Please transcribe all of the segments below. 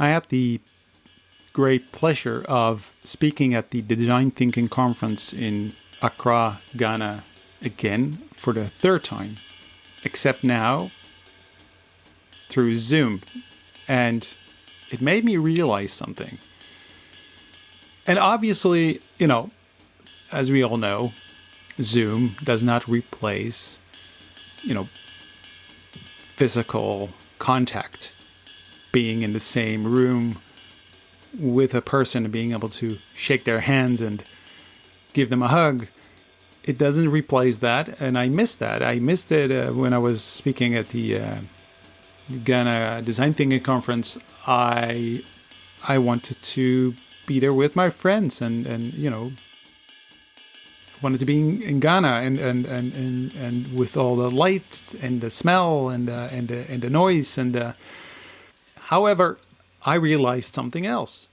I had the great pleasure of speaking at the Design Thinking Conference in Accra, Ghana, again for the third time, except now through Zoom. And it made me realize something. And obviously, as we all know, Zoom does not replace, physical contact, being in the same room with a person and being able to shake their hands and give them a hug. It doesn't replace that, and I missed that. I missed it when I was speaking at the Ghana Design Thinking Conference. I wanted to be there with my friends, and wanted to be in Ghana, and with all the lights and the smell and the noise and. However, I realized something else.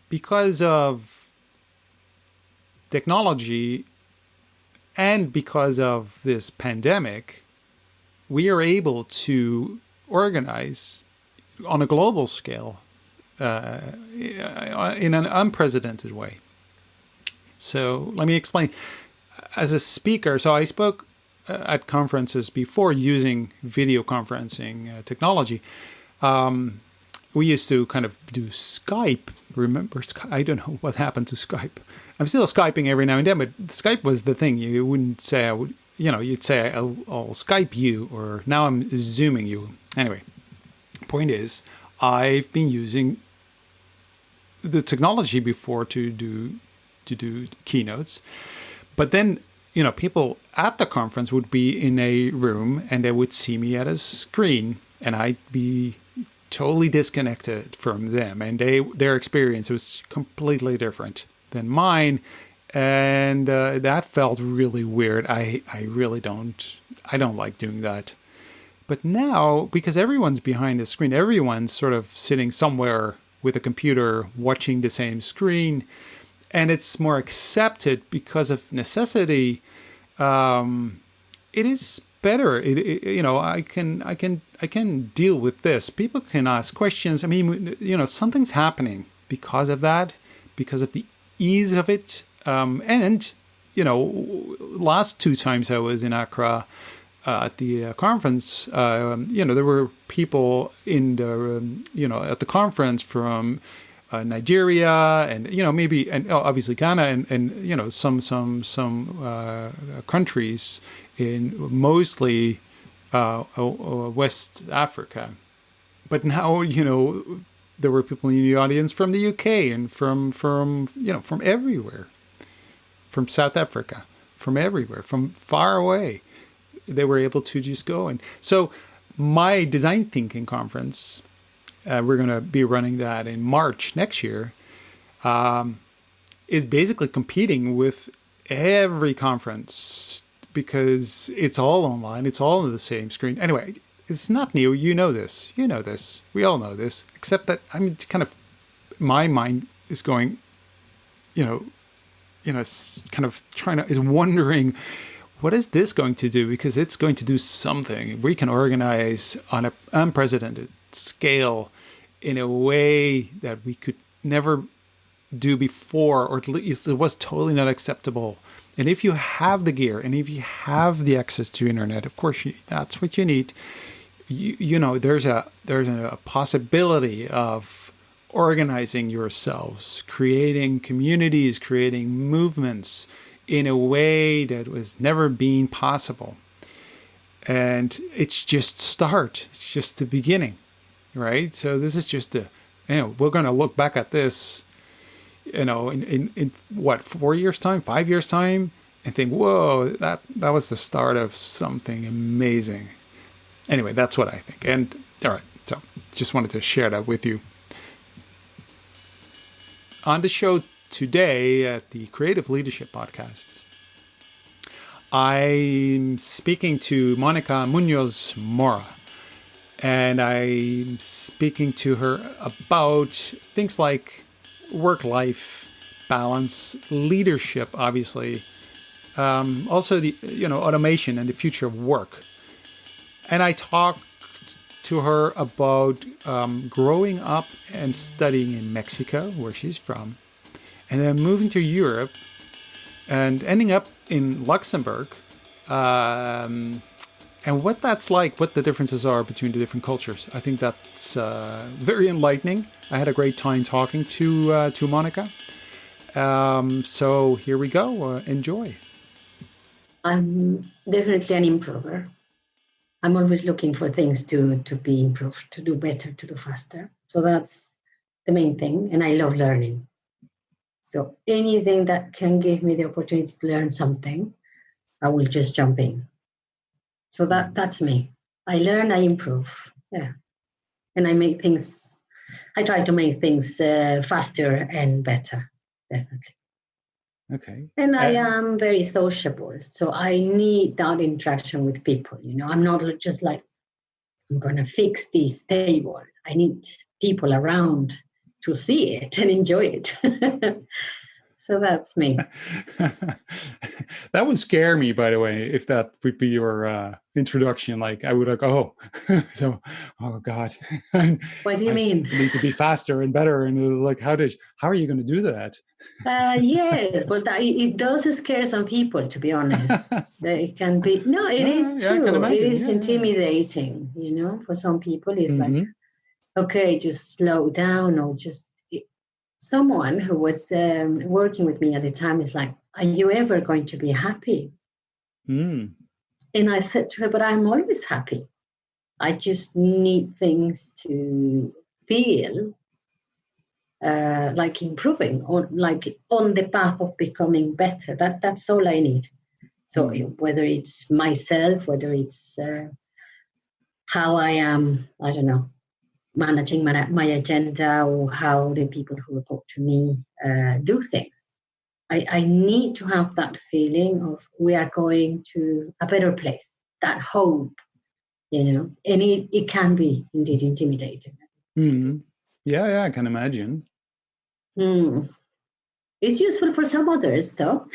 Because of technology and because of this pandemic, we are able to organize on a global scale in an unprecedented way. So let me explain. As a speaker, so I spoke at conferences before using video conferencing technology. We used to kind of do Skype. Remember, I don't know what happened to Skype. I'm still Skyping every now and then, but Skype was the thing. You wouldn't say I would, you'd say I'll Skype you, or now I'm Zooming you. Anyway, point is, I've been using the technology before to do keynotes, but then people at the conference would be in a room and they would see me at a screen, and I'd be totally disconnected from them, and their experience was completely different than mine, and that felt really weird. I don't like doing that. But now, because everyone's behind the screen, everyone's sort of sitting somewhere with a computer watching the same screen, and it's more accepted because of necessity. It is better. I can deal with this. People can ask questions. I mean, something's happening because of that, because of the ease of it. And last two times I was in Accra at the conference, there were people in the at the conference from Nigeria, and maybe, and obviously Ghana, and some countries in mostly West Africa. But now there were people in the audience from the UK and from everywhere, from South Africa, from everywhere, from far away. They were able to just go. And so my design thinking conference, we're going to be running that in March next year, is basically competing with every conference because it's all online. It's all on the same screen. Anyway, it's not new. You know this. We all know this, except that my mind is going, it's kind of is wondering, what is this going to do? Because it's going to do something. We can organize on an unprecedented scale in a way that we could never do before, or at least it was totally not acceptable. And if you have the gear and if you have the access to internet, of course, that's what you need. There's a possibility of organizing yourselves, creating communities, creating movements in a way that was never been possible. And it's just start. It's just the beginning, right? So this is just we're going to look back at this, in what, 4 years time, 5 years time, and think, whoa, that was the start of something amazing. Anyway, that's what I think. And all right, so just wanted to share that with you. On the show today at the Creative Leadership Podcast, I'm speaking to Mónica Muñoz Mora, and I'm speaking to her about things like work-life balance, leadership, obviously, also the automation and the future of work. And I talked to her about growing up and studying in Mexico, where she's from, and then moving to Europe and ending up in Luxembourg, and what that's like, what the differences are between the different cultures. I think that's very enlightening. I had a great time talking to Monica. So here we go. Enjoy. I'm definitely an improver. I'm always looking for things to be improved, to do better, to do faster. So that's the main thing. And I love learning. So anything that can give me the opportunity to learn something, I will just jump in. So that's me. I learn, I improve. Yeah. And I try to make things faster and better, definitely. Okay. And I am very sociable. So I need that interaction with people. I'm not just like, I'm going to fix this table. I need people around to see it and enjoy it. So that's me. That would scare me, by the way, if that would be your introduction. Like I would like, oh, so, oh God. What do you mean? Need to be faster and better. And like, how are you going to do that? Yes, but it does scare some people, to be honest. It can be, no, it is true. It is intimidating, for some people. It's like, okay, just slow down, or just someone who was working with me at the time is like, are you ever going to be happy? And I said to her, but I'm always happy. I just need things to feel like improving, or like on the path of becoming better. That's all I need. So whether it's myself, whether it's how I am, I don't know, managing my agenda, or how the people who report to me do things. I need to have that feeling of we are going to a better place, that hope, and it can be indeed intimidating. Yeah, I can imagine. It's useful for some others, though.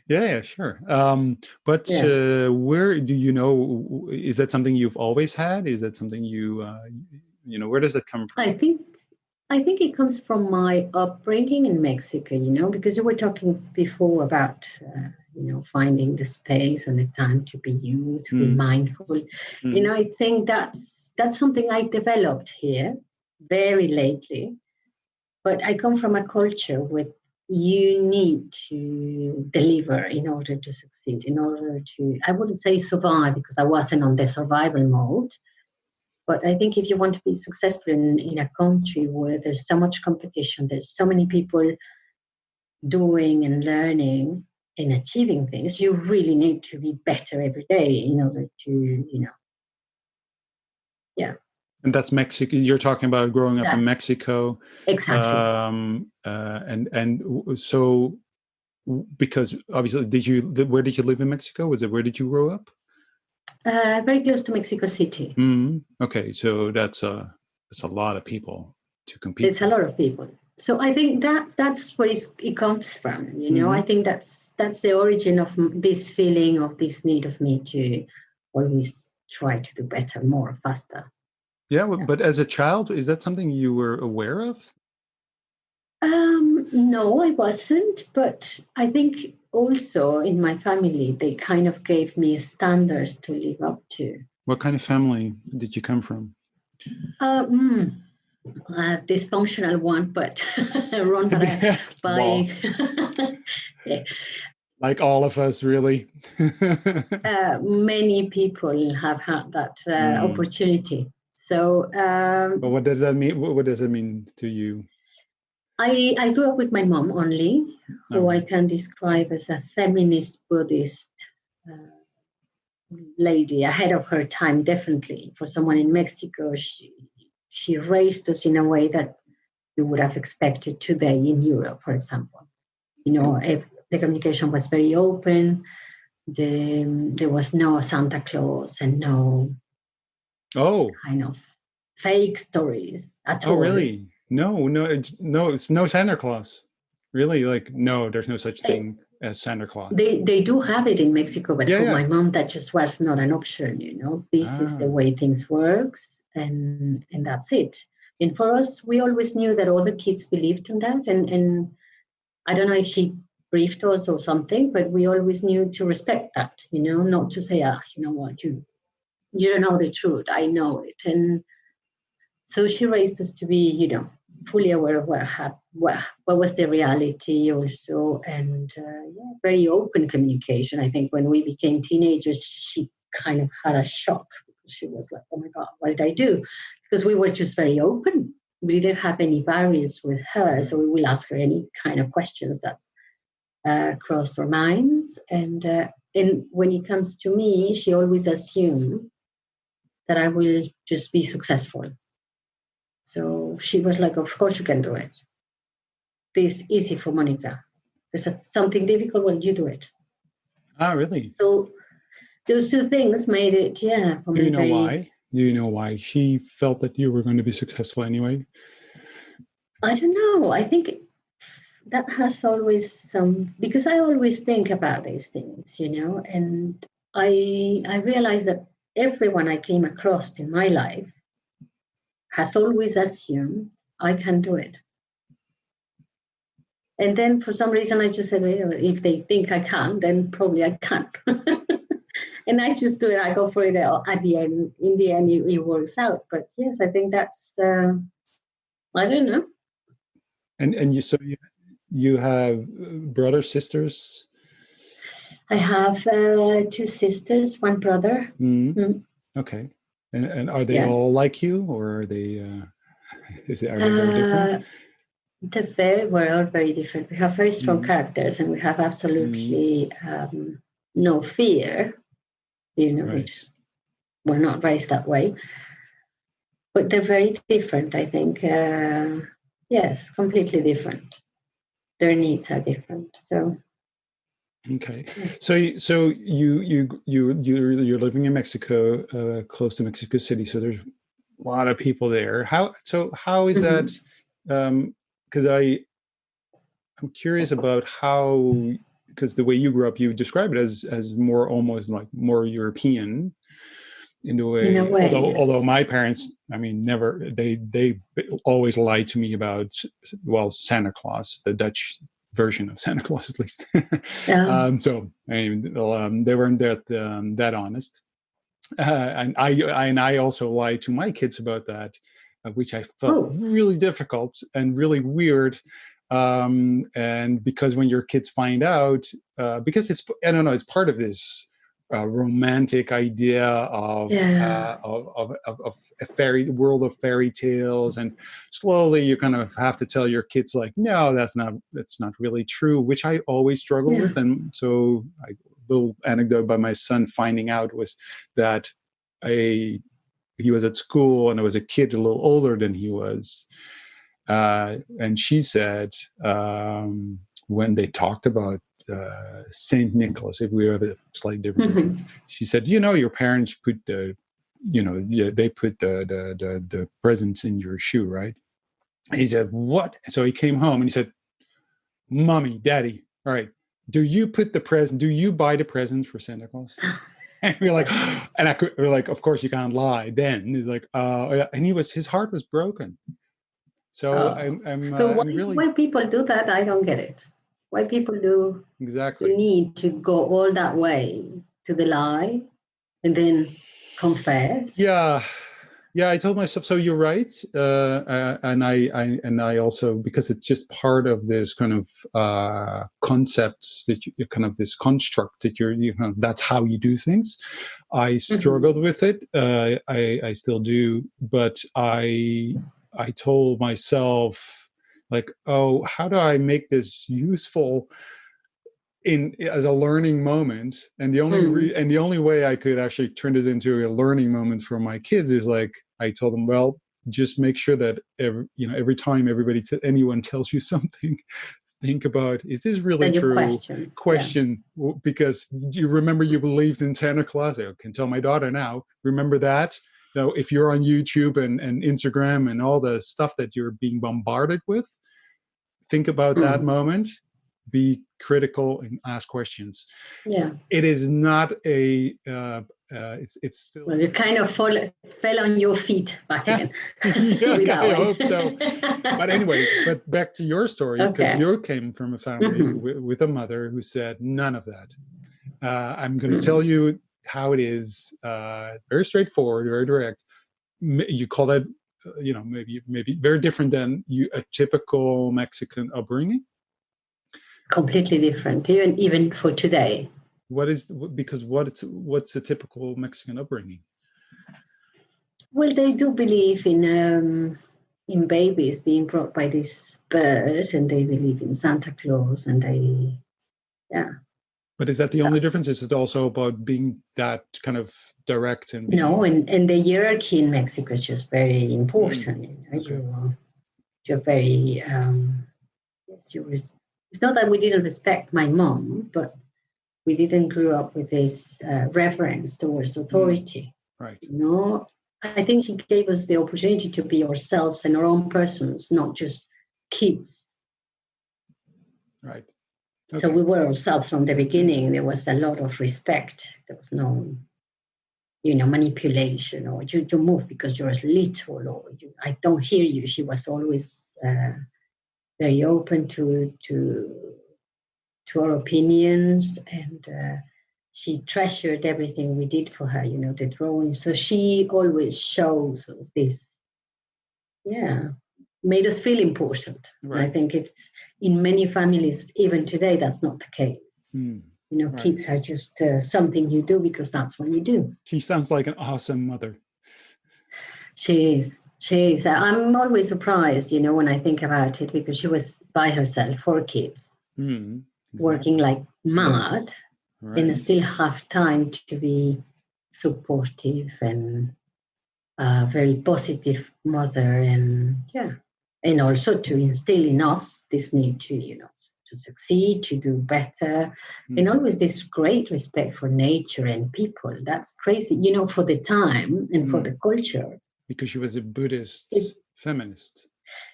Yeah, sure. But where do you know? Is that something you've always had? Is that something where does that come from? I think it comes from my upbringing in Mexico. Because you were talking before about finding the space and the time to be you, to be mindful. I think that's something I developed here very lately. But I come from a culture where you need to deliver in order to succeed, in order to, I wouldn't say survive, because I wasn't on the survival mode. But I think if you want to be successful in a country where there's so much competition, there's so many people doing and learning and achieving things, you really need to be better every day in order to, yeah. And that's Mexico. You're talking about growing up in Mexico. Exactly. And so, because obviously, where did you live in Mexico? Where did you grow up? Very close to Mexico City. Okay, so that's a lot of people to compete. It's a lot of people. So I think that's where it comes from. I think that's the origin of this feeling, of this need of me to always try to do better, more, faster. Yeah, but as a child, is that something you were aware of? No, I wasn't. But I think also in my family, they kind of gave me standards to live up to. What kind of family did you come from? Dysfunctional one, but run by yeah. Like all of us, really. Many people have had that opportunity. So, but what does that mean? What does it mean to you? I grew up with my mom only, who I can describe as a feminist Buddhist lady, ahead of her time, definitely. For someone in Mexico, she raised us in a way that you would have expected today in Europe, for example. If the communication was very open, there was no Santa Claus and no kind of fake stories at all. Oh, really? No, it's no Santa Claus. Really? Like, no, there's no such thing. as Santa Claus? They do have it in Mexico, but for Yeah. my mom, that just was not an option. This is the way things works, and that's it. And for us, we always knew that all the kids believed in that, and I don't know if she briefed us or something, but we always knew to respect that. Not to say, you know what, you don't know the truth. I know it, and so she raised us to be, fully aware of what was the reality also, and very open communication. I think when we became teenagers, she kind of had a shock because she was like, "Oh my God, what did I do?" Because we were just very open. We didn't have any barriers with her, so we will ask her any kind of questions that crossed our minds. And when it comes to me, she always assumed that I will just be successful. So she was like, "Of course you can do it. This is easy for Monica. There's something difficult, well, you do it." Ah, really? So those two things made it, for me very... Why? Do you know why she felt that you were going to be successful anyway? I don't know. I think that has always because I always think about these things, and I realized that everyone I came across in my life has always assumed I can do it. And then for some reason, I just said, well, if they think I can, then probably I can't. And I just do it. I go for it at the end. In the end, it works out. But yes, I think that's, I don't know. And you have brothers, sisters? I have 2 sisters, 1 brother. Okay. And are they all like you, or are they? Are they very different? We're all very different. We have very strong characters, and we have absolutely no fear. Right. Which we're not raised that way. But they're very different, I think. Yes, completely different. Their needs are different. So. Okay, so you're living in Mexico, close to Mexico City. So there's a lot of people there. How is that? Because I'm curious about how, because the way you grew up, you describe it as more, almost like more European in a way. Although yes. my parents, I mean, never, they always lied to me about, well, Santa Claus, the Dutch version of Santa Claus, at least. So I mean, they weren't that honest, and I also lied to my kids about that, which I felt really difficult and really weird. And because when your kids find out, because it's, I don't know, it's part of this romantic idea of a fairy world of fairy tales, and slowly you kind of have to tell your kids, like, no, that's not really true, which I always struggle with. And so a little anecdote by my son finding out was that he was at school, and there was a kid a little older than he was, and she said, when they talked about Saint Nicholas, if we have a slight difference, she said, your parents put they put the presents in your shoe, right? And he said, what? So he came home and he said, Mommy, Daddy, all right, do you buy the presents for Santa Claus? And we're like, we're like, of course you can't lie. Then he's like, and his heart was broken. So why people do that, I don't get it. Why people do exactly need to go all that way to the lie and then confess. Yeah, I told myself, so you're right, and I also, because it's just part of this kind of concepts that you kind of this construct that that's how you do things. I struggled with it. I still do, but I told myself, like, oh, how do I make this useful as a learning moment? And the only way I could actually turn this into a learning moment for my kids is, like, I told them, well, just make sure that every time anyone tells you something, think about, is this really true? Question. Because you remember you believed in Santa Claus. I can tell my daughter now, remember that. If you're on YouTube and Instagram and all the stuff that you're being bombarded with, think about that moment. Be critical and ask questions. Yeah. It is not a. It's still. Well, you kind of fell on your feet back again. Yeah, I hope so. But anyway, but back to your story, because you came from a family with a mother who said none of that. I'm going to tell you how it is. Very straightforward, very direct. You call that, maybe very different than a typical Mexican upbringing. Completely different, even for today. What's a typical Mexican upbringing? Well, they do believe in babies being brought by this bird, and they believe in Santa Claus, and But is that the only difference? Is it also about being that kind of direct and no? And the hierarchy in Mexico is just very important. Okay. You're very it's not that we didn't respect my mom, but we didn't grow up with this reverence towards authority. Right. I think she gave us the opportunity to be ourselves and our own persons, not just kids. Right. Okay. So we were ourselves from the beginning. There was a lot of respect. There was no, manipulation, or you move because you're little, or I don't hear you. She was always very open to our opinions, and she treasured everything we did for her, the drawing. So she always shows us this, made us feel important. Right. I think it's in many families, even today, that's not the case. Right. Kids are just something you do because that's what you do. She sounds like an awesome mother. She is. I'm always surprised, when I think about it, because she was by herself, 4 kids, working like mad. Right. And still have time to be supportive and very positive mother, and also to instill in us this need to to succeed, to do better, and always this great respect for nature and people. That's crazy, for the time and for the culture. Because she was a Buddhist feminist.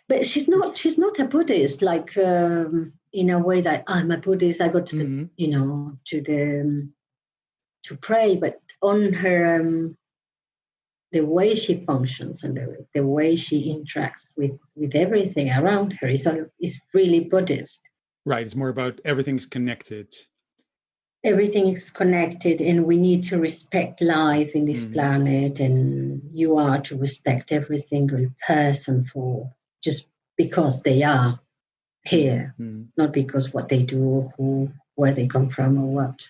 But she's not a Buddhist, like in a way that I'm a Buddhist. I go to the to pray, but on her the way she functions and the way she interacts with everything around her is really Buddhist. Right. It's more about everything's connected. Everything is connected, and we need to respect life in this planet, and you are to respect every single person for just because they are here, not because what they do, where they come from, or what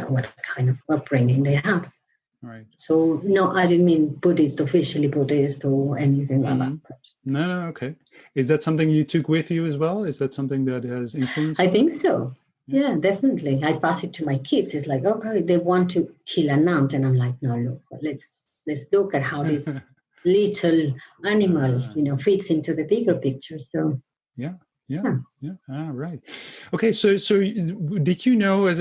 what kind of upbringing they have. Right. So no, I didn't mean Buddhist, officially Buddhist or anything like that. No, okay. Is that something you took with you as well? Is that something that has influenced? I think so. Yeah, definitely. I pass it to my kids. It's like, okay, they want to kill an ant, and I'm like, no, look, let's look at how this little animal, fits into the bigger picture. So yeah. Right. Okay. So did you know as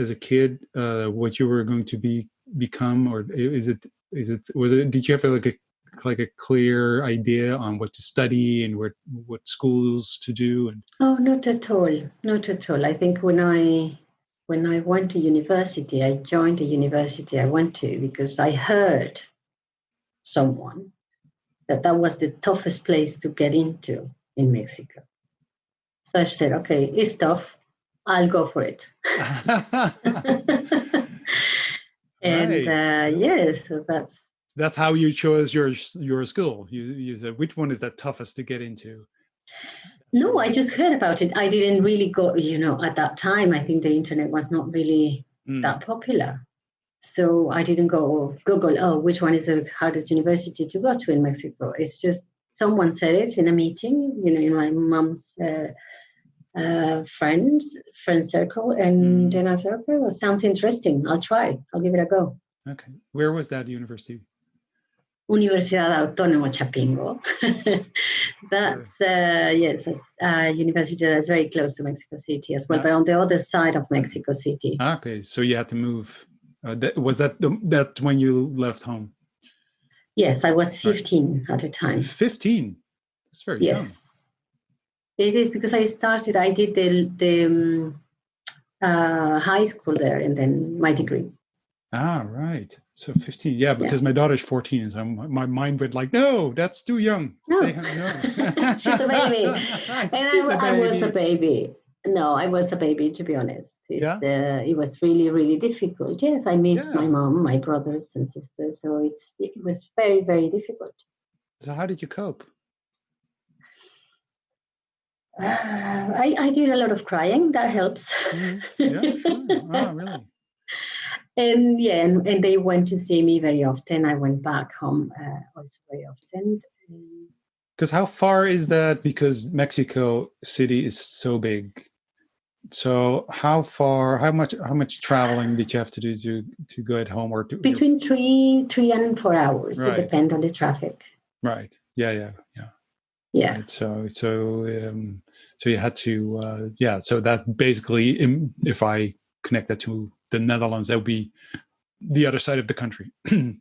a kid what you were going to become, or did you have like a clear idea on what to study and what schools to do? And not at all. I think when I went to university, I joined the university I went to because I heard someone that was the toughest place to get into in Mexico. So I said, okay, it's tough. I'll go for it. And so that's how you chose your school. You said, which one is the toughest to get into? No, I just heard about it. I didn't really go, at that time, I think the internet was not really that popular. So I didn't go Google, which one is the hardest university to go to in Mexico? It's just someone said it in a meeting, in my mom's friend circle. And then I said, okay, well, sounds interesting. I'll try. I'll give it a go. Okay. Where was that university? Universidad Autónoma Chapingo. That's a university that's very close to Mexico City as well, but on the other side of Mexico City. Okay, so you had to move. Was that when you left home? Yes, I was 15 at the time. 15? That's very young. It is because I did the high school there and then my degree. Ah, right. So 15. Yeah, because my daughter's 14, so my mind went like, no, that's too young. No. No. She's a baby. And I was a baby. No, I was a baby, to be honest. It was really, really difficult. Yes, I missed my mom, my brothers and sisters. So it was very, very difficult. So how did you cope? I did a lot of crying. That helps. Mm-hmm. Yeah, sure. Oh, really? And they went to see me very often. I went back home also very often. Because how far is that? Because Mexico City is so big. So how much traveling did you have to do to go at home or to between 3 and 4 hours? Right. It depends on the traffic. Right. Yeah. Right. So you had to So that basically, if I connect that to the Netherlands, that would be the other side of the country,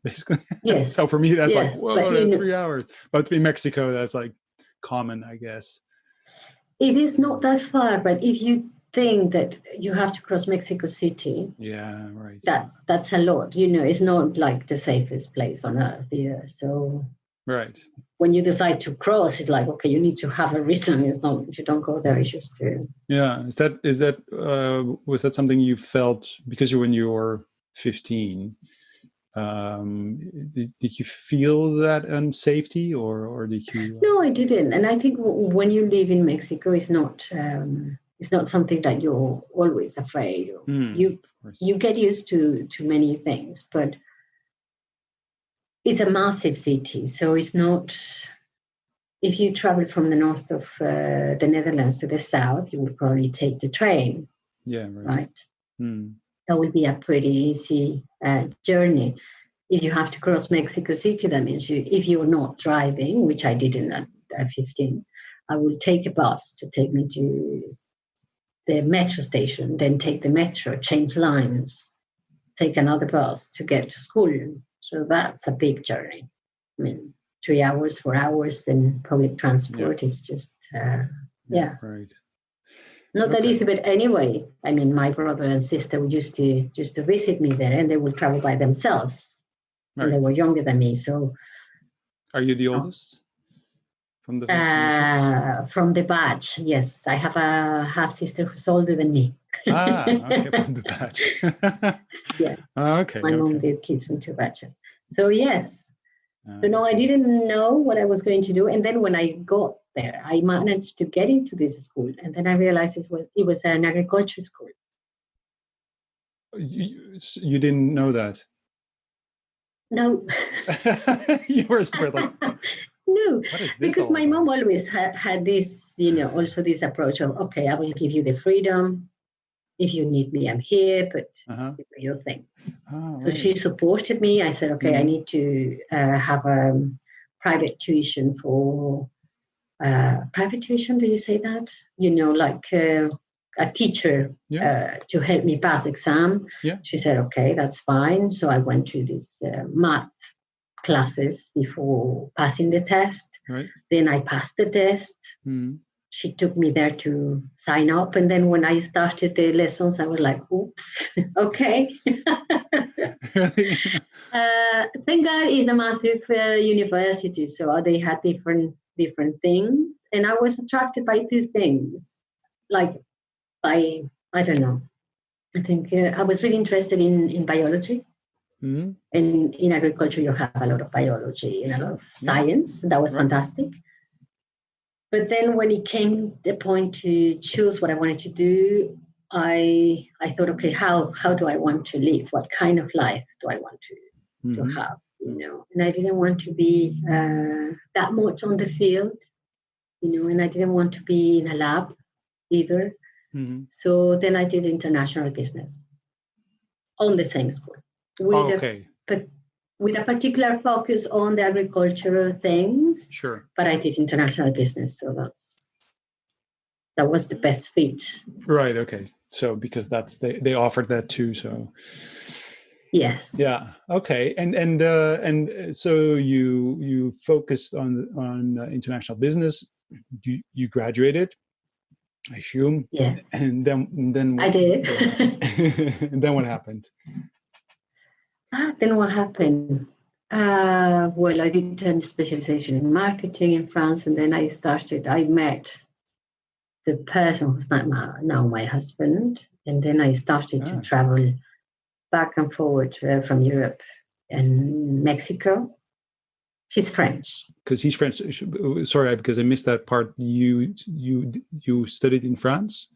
basically. Yes. So for me, that's like, whoa, that's 3 hours. But in Mexico, that's like common, I guess. It is not that far, but if you think that you have to cross Mexico City, yeah, right. That's a lot. It's not like the safest place on earth either. So right. When you decide to cross, it's like, okay, you need to have a reason. It's not, you don't go there, it's just to. Yeah. Was that something you felt because when you were 15? Did you feel that unsafety or did you? No, I didn't. And I think when you live in Mexico, it's not something that you're always afraid of. You get used to many things, but it's a massive city. So it's not, if you travel from the north of the Netherlands to the south, you will probably take the train. Yeah, right? That will be a pretty easy journey. If you have to cross Mexico City, that means if you're not driving, which I didn't at 15, I will take a bus to take me to the metro station, then take the metro, change lines, take another bus to get to school. So that's a big journey. I mean, 3 hours, 4 hours in public transport is just, Right. Not that easy, but anyway, I mean, my brother and sister used to visit me there, and they would travel by themselves. Right. And they were younger than me, so. Are you the oldest from the batch? Yes, I have a half sister who's older than me. Okay, from the batch. Yeah. Okay. My mom did kids in 2 batches, so yes. So no, I didn't know what I was going to do, and then when I got there, I managed to get into this school, and then I realized it was an agriculture school. You didn't know that? No. You were like, no, because my mom always had this, also this approach of, okay, I will give you the freedom. If you need me, I'm here, but do your thing. So she supported me. I said, okay, I need to have a private tuition for, private tuition, do you say that? Like a teacher to help me pass exam. Yeah. She said, okay, that's fine. So I went to these math classes before passing the test. Right. Then I passed the test. She took me there to sign up. And then when I started the lessons, I was like, oops, okay. Thank God it's a massive university. So they had different things. And I was attracted by 2 things. I don't know. I think I was really interested in biology. And in agriculture, you have a lot of biology and a lot of science. That was fantastic. But then when it came the point to choose what I wanted to do, I thought, okay, how do I want to live? What kind of life do I want to have? And I didn't want to be that much on the field, and I didn't want to be in a lab either. So then I did international business on the same school. With a particular focus on the agricultural things. Sure. But I did international business, so that was the best fit. Right. Okay. So because they offered that too. So. Yes. Yeah. Okay. And so you focused on international business. You graduated. I assume. Yeah. And then I did. and then what happened? Then what happened? Well, I did a specialization in marketing in France, and then I met the person who's now my husband, and then I started to travel back and forward from Europe and Mexico. He's French. Because he's French. Sorry, because I missed that part. You studied in France?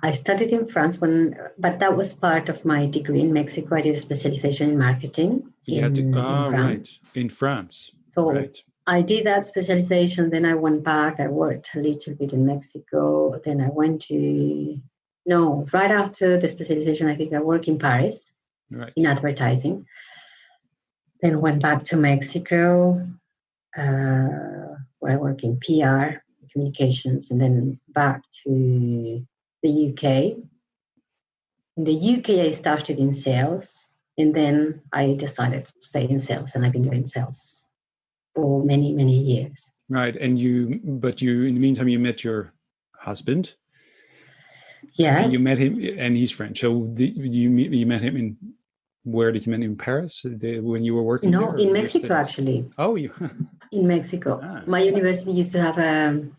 I studied in France, but that was part of my degree in Mexico. I did a specialization in marketing in France. Right, in France. So right. I did that specialization. Then I went back. I worked a little bit in Mexico. Then I went right after the specialization, I think I worked in Paris in advertising. Then went back to Mexico, where I work in PR, communications, and then back to the UK. In the UK, I started in sales, and then I decided to stay in sales, and I've been doing sales for many, many years. Right, and in the meantime, you met your husband. Yes. And you met him, and he's French. So you met him in. Where did you meet him? In Paris when you were working there? No, in Mexico, actually. Oh, you. In Mexico. My university used to have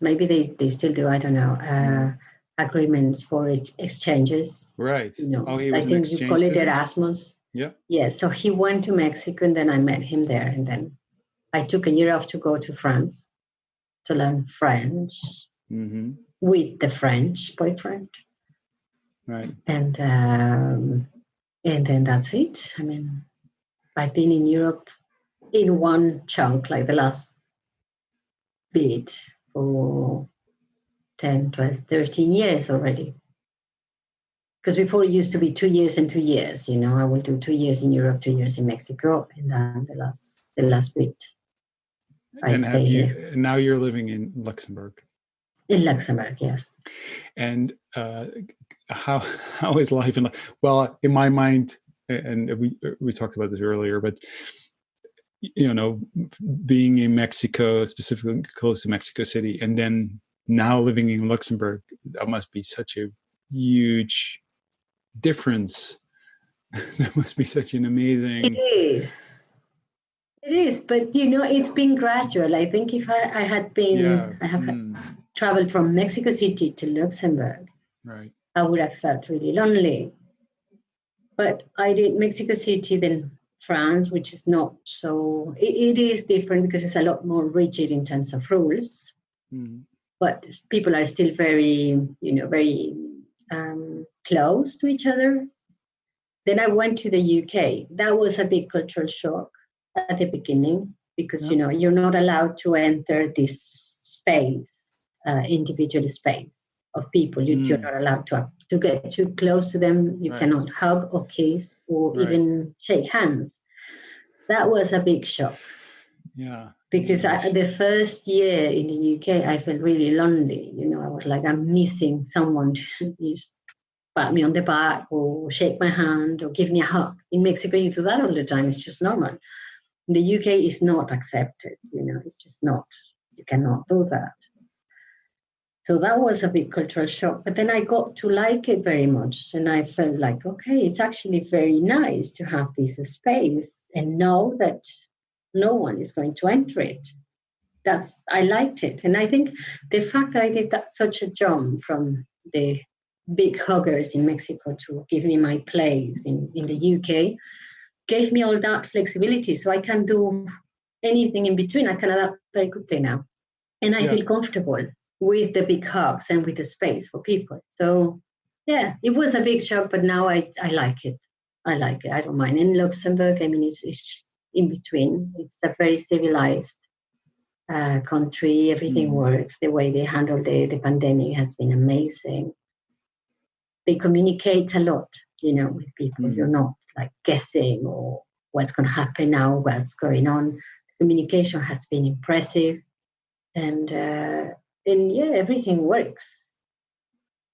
maybe they still do, I don't know, agreements for exchanges. Right. I think you call it Erasmus. Yeah. Yeah, so he went to Mexico, and then I met him there. And then I took a year off to go to France to learn French with the French boyfriend. Right. And then that's it. I mean, I've been in Europe in one chunk, like the last bit, for 10, 12, 13 years already. Because before it used to be 2 years and 2 years, I will do 2 years in Europe, 2 years in Mexico, and then the last bit. And now you're living in Luxembourg. In Luxembourg, yes. And how is life in? Well, in my mind, and we talked about this earlier, but being in Mexico, specifically close to Mexico City, and then now living in Luxembourg, that must be such a huge difference. That must be such an amazing. It is, but it's been gradual. I think if I had been, I have traveled from Mexico City to Luxembourg, right, I would have felt really lonely. But I did Mexico City, then France, which is not so. It is different because it's a lot more rigid in terms of rules. But people are still very, very close to each other. Then I went to the UK. That was a big cultural shock at the beginning because, you're not allowed to enter this space, individual space of people. You're not allowed to get too close to them. You cannot hug or kiss or even shake hands. That was a big shock. Yeah. Because the first year in the UK, I felt really lonely. I was like, I'm missing someone to just pat me on the back or shake my hand or give me a hug. In Mexico, you do that all the time. It's just normal. In the UK, it's not accepted. It's just not. You cannot do that. So that was a big cultural shock. But then I got to like it very much. And I felt like, okay, it's actually very nice to have this space and know that no one is going to enter it. I liked it. And I think the fact that I did such a jump from the big huggers in Mexico to give me my place in the UK gave me all that flexibility. So I can do anything in between. I can adapt very quickly now. And I feel comfortable with the big hugs and with the space for people. So yeah, it was a big shock, but now I like it. I like it. I don't mind. In Luxembourg, I mean, it's in between. It's a very civilized country. Everything works. The way they handle the pandemic has been amazing. They communicate a lot, with people. You're not like guessing or what's going to happen now, what's going on. The communication has been impressive. And everything works.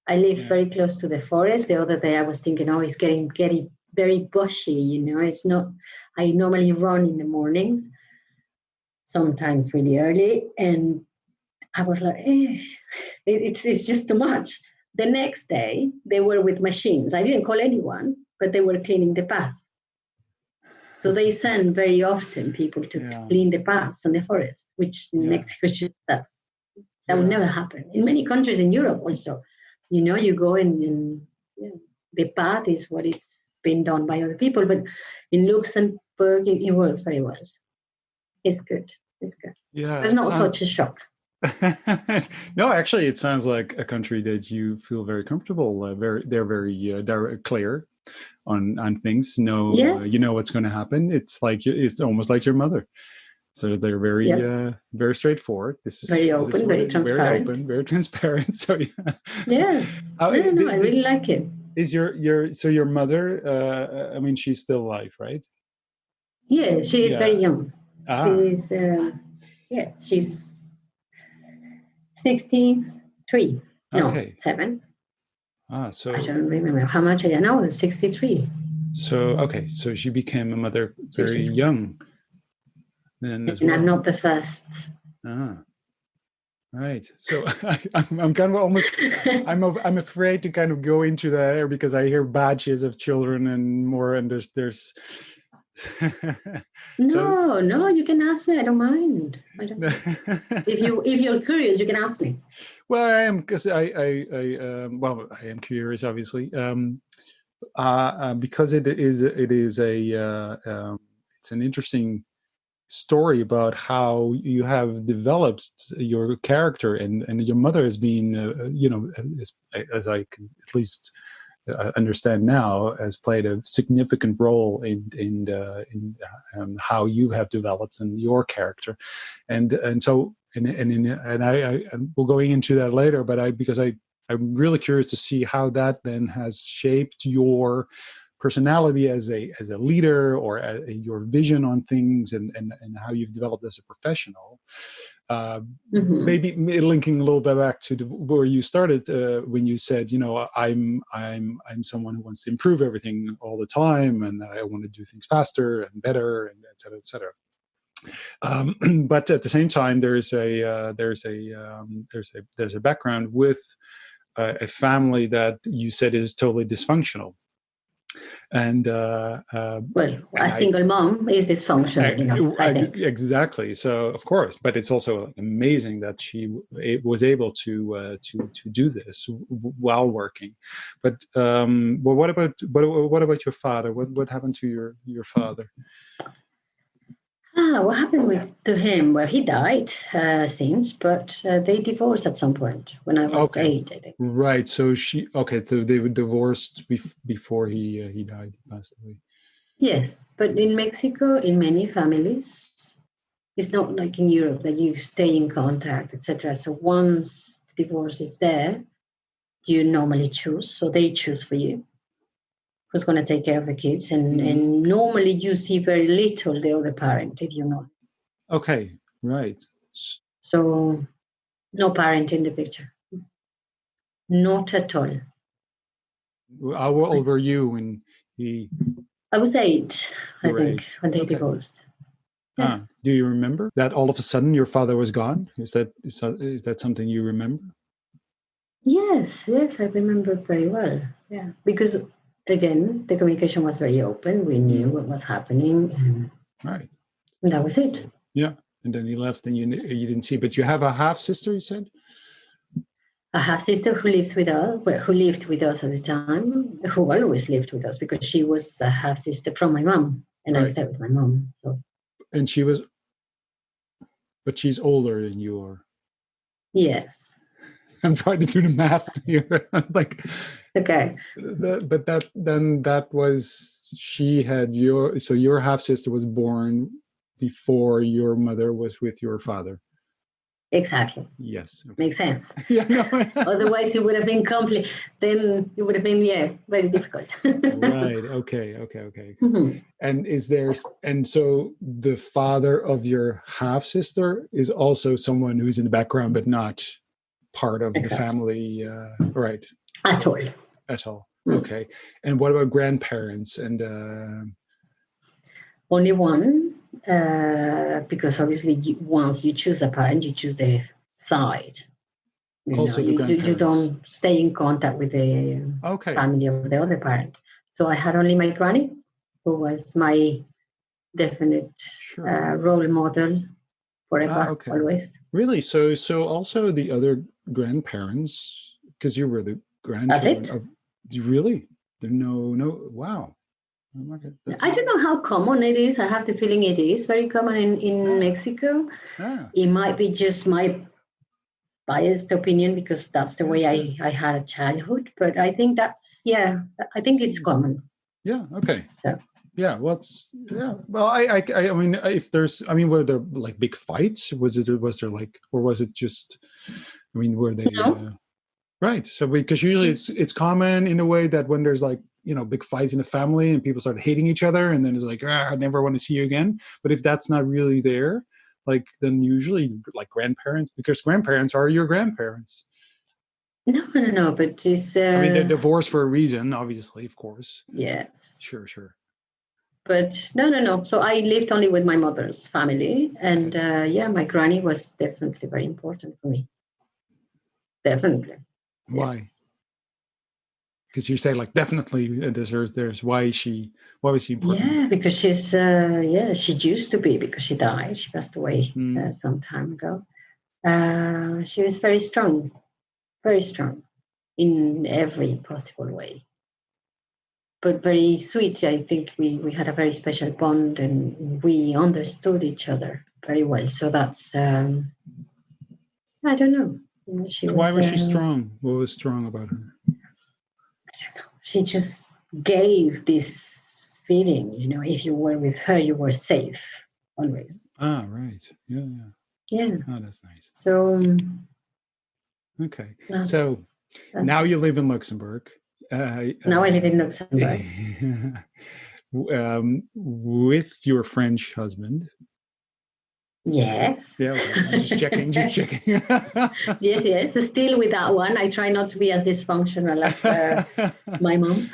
I live very close to the forest. The other day I was thinking, it's getting very bushy, It's not. I normally run in the mornings, sometimes really early, and I was like, it's just too much. The next day, they were with machines. I didn't call anyone, but they were cleaning the path. So they send very often people to clean the paths in the forest, which in Mexico just does. That would never happen. In many countries in Europe also, you go and the path is what is being done by other people. But in Luxembourg, it works very well. It's good. It's good. Yeah, so it's not such a shock. No, actually, it sounds like a country that you feel very comfortable. They're very clear on things. You know what's going to happen. It's almost like your mother. So they're very very straightforward. This is very open, very transparent. Very transparent. So yes, I really like it. Is your mother? I mean, she's still alive, right? Yeah, she is very young. She's she's 63. Okay. No, 7. So I don't remember how much I know. 63. So she became a mother very young. Then as and well. I'm not the first. Right. So I'm kind of almost I'm afraid to kind of go into that area because I hear batches of children and more, and there's No, you can ask me. I don't mind. If you're curious, you can ask me. Well, I am, because I am curious, obviously, because it's an interesting story about how you have developed your character, and your mother has been, as I can at least understand now, has played a significant role in how you have developed in your character, and we'll go into that later. But I'm really curious to see how that then has shaped your personality as a leader, or your vision on things, and how you've developed as a professional. Maybe linking a little bit back to where you started, when you said, I'm someone who wants to improve everything all the time, and I want to do things faster and better, and et cetera, et cetera. But at the same time, there's a background with a family that you said is totally dysfunctional. And a single mom is dysfunctional enough, I think. Exactly. So of course, but it's also amazing that she was able to do this while working. But what about your father? What happened to your father? What happened to him? Well, he died since, but they divorced at some point when I was 8, I think. Right. So so they were divorced before he died, he passed away. Yes, but in Mexico, in many families, it's not like in Europe that you stay in contact, etc. So once divorce is there, you normally choose. So they choose for you who's going to take care of the kids, and normally you see very little the other parent, if you know. Okay, right. So no parent in the picture. Not at all. How old were you when he... I was 8, I think, when they divorced. Yeah. Do you remember that all of a sudden your father was gone? Is that something you remember? Yes, I remember very well. Yeah, because again, the communication was very open. We knew what was happening, and that was it. Yeah, and then he left, and you didn't see. But you have a half sister, you said. A half sister who lives with us. Well, who lived with us at the time. Who always lived with us because she was a half sister from my mom, and I stayed with my mom. So. And but she's older than you are. Yes. I'm trying to do the math here. Okay. So your half sister was born before your mother was with your father. Exactly. Yes. Okay. Makes sense. Yeah. No. Otherwise, it would have been complete. Then it would have been very difficult. Right. Okay. Mm-hmm. And so the father of your half sister is also someone who's in the background, but not part of the family, right? At all. Mm. Okay. And what about grandparents? And only one, because obviously once you choose a parent, you choose the side. Also the You grandparents. don't stay in contact with the family of the other parent. So I had only my granny, who was my definite role model forever, always. Really? So also the other grandparents, because you were the grandchildren That's it. of. Really? No. Wow. I don't know how common it is. I have the feeling it is very common in Mexico. It might be just my biased opinion because that's the way I had a childhood. But I think I think it's common. Yeah. Okay. So. Yeah. Well, Well, I mean, if there's, I mean, were there like big fights? Was there like, or was it just? I mean, were they? No. Right. So because usually it's common in a way that when there's like, big fights in a family and people start hating each other, and then it's like, I never want to see you again. But if that's not really there, like then usually like grandparents, because grandparents are your grandparents. No. But it's. I mean, they're divorced for a reason, obviously, of course. Yes. Sure. But no. So I lived only with my mother's family, and my granny was definitely very important for me. Definitely. Why? Because you say like definitely there's why was she important? Yeah, because she's she used to be, because she died. She passed away some time ago. She was very strong in every possible way, but very sweet. I think we had a very special bond, and we understood each other very well. So that's I don't know. Why was she strong? What was strong about her? She just gave this feeling, if you were with her, you were safe always. Right. Yeah. Oh, that's nice. So. Okay. So now you live in Luxembourg. Now I live in Luxembourg. With your French husband. Yes. Yeah, okay. Just checking. Yes. Still with that one. I try not to be as dysfunctional as my mom.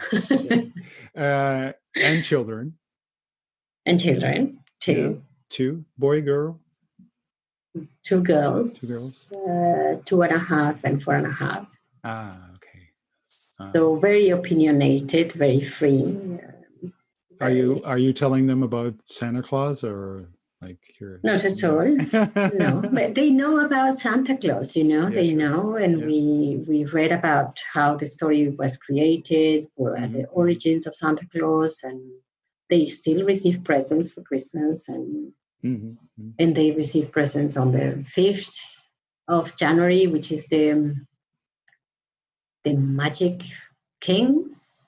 And children. And children, two. Yeah. Two, boy, girl. Two girls. 2.5 and 4.5. Okay. So very opinionated, very free. Are you telling them about Santa Claus, or like you're? Not at all. No, but they know about Santa Claus. They know, and we read about how the story was created, what are the origins of Santa Claus, and they still receive presents for Christmas, and they receive presents on the 5th of January, which is the Magic Kings.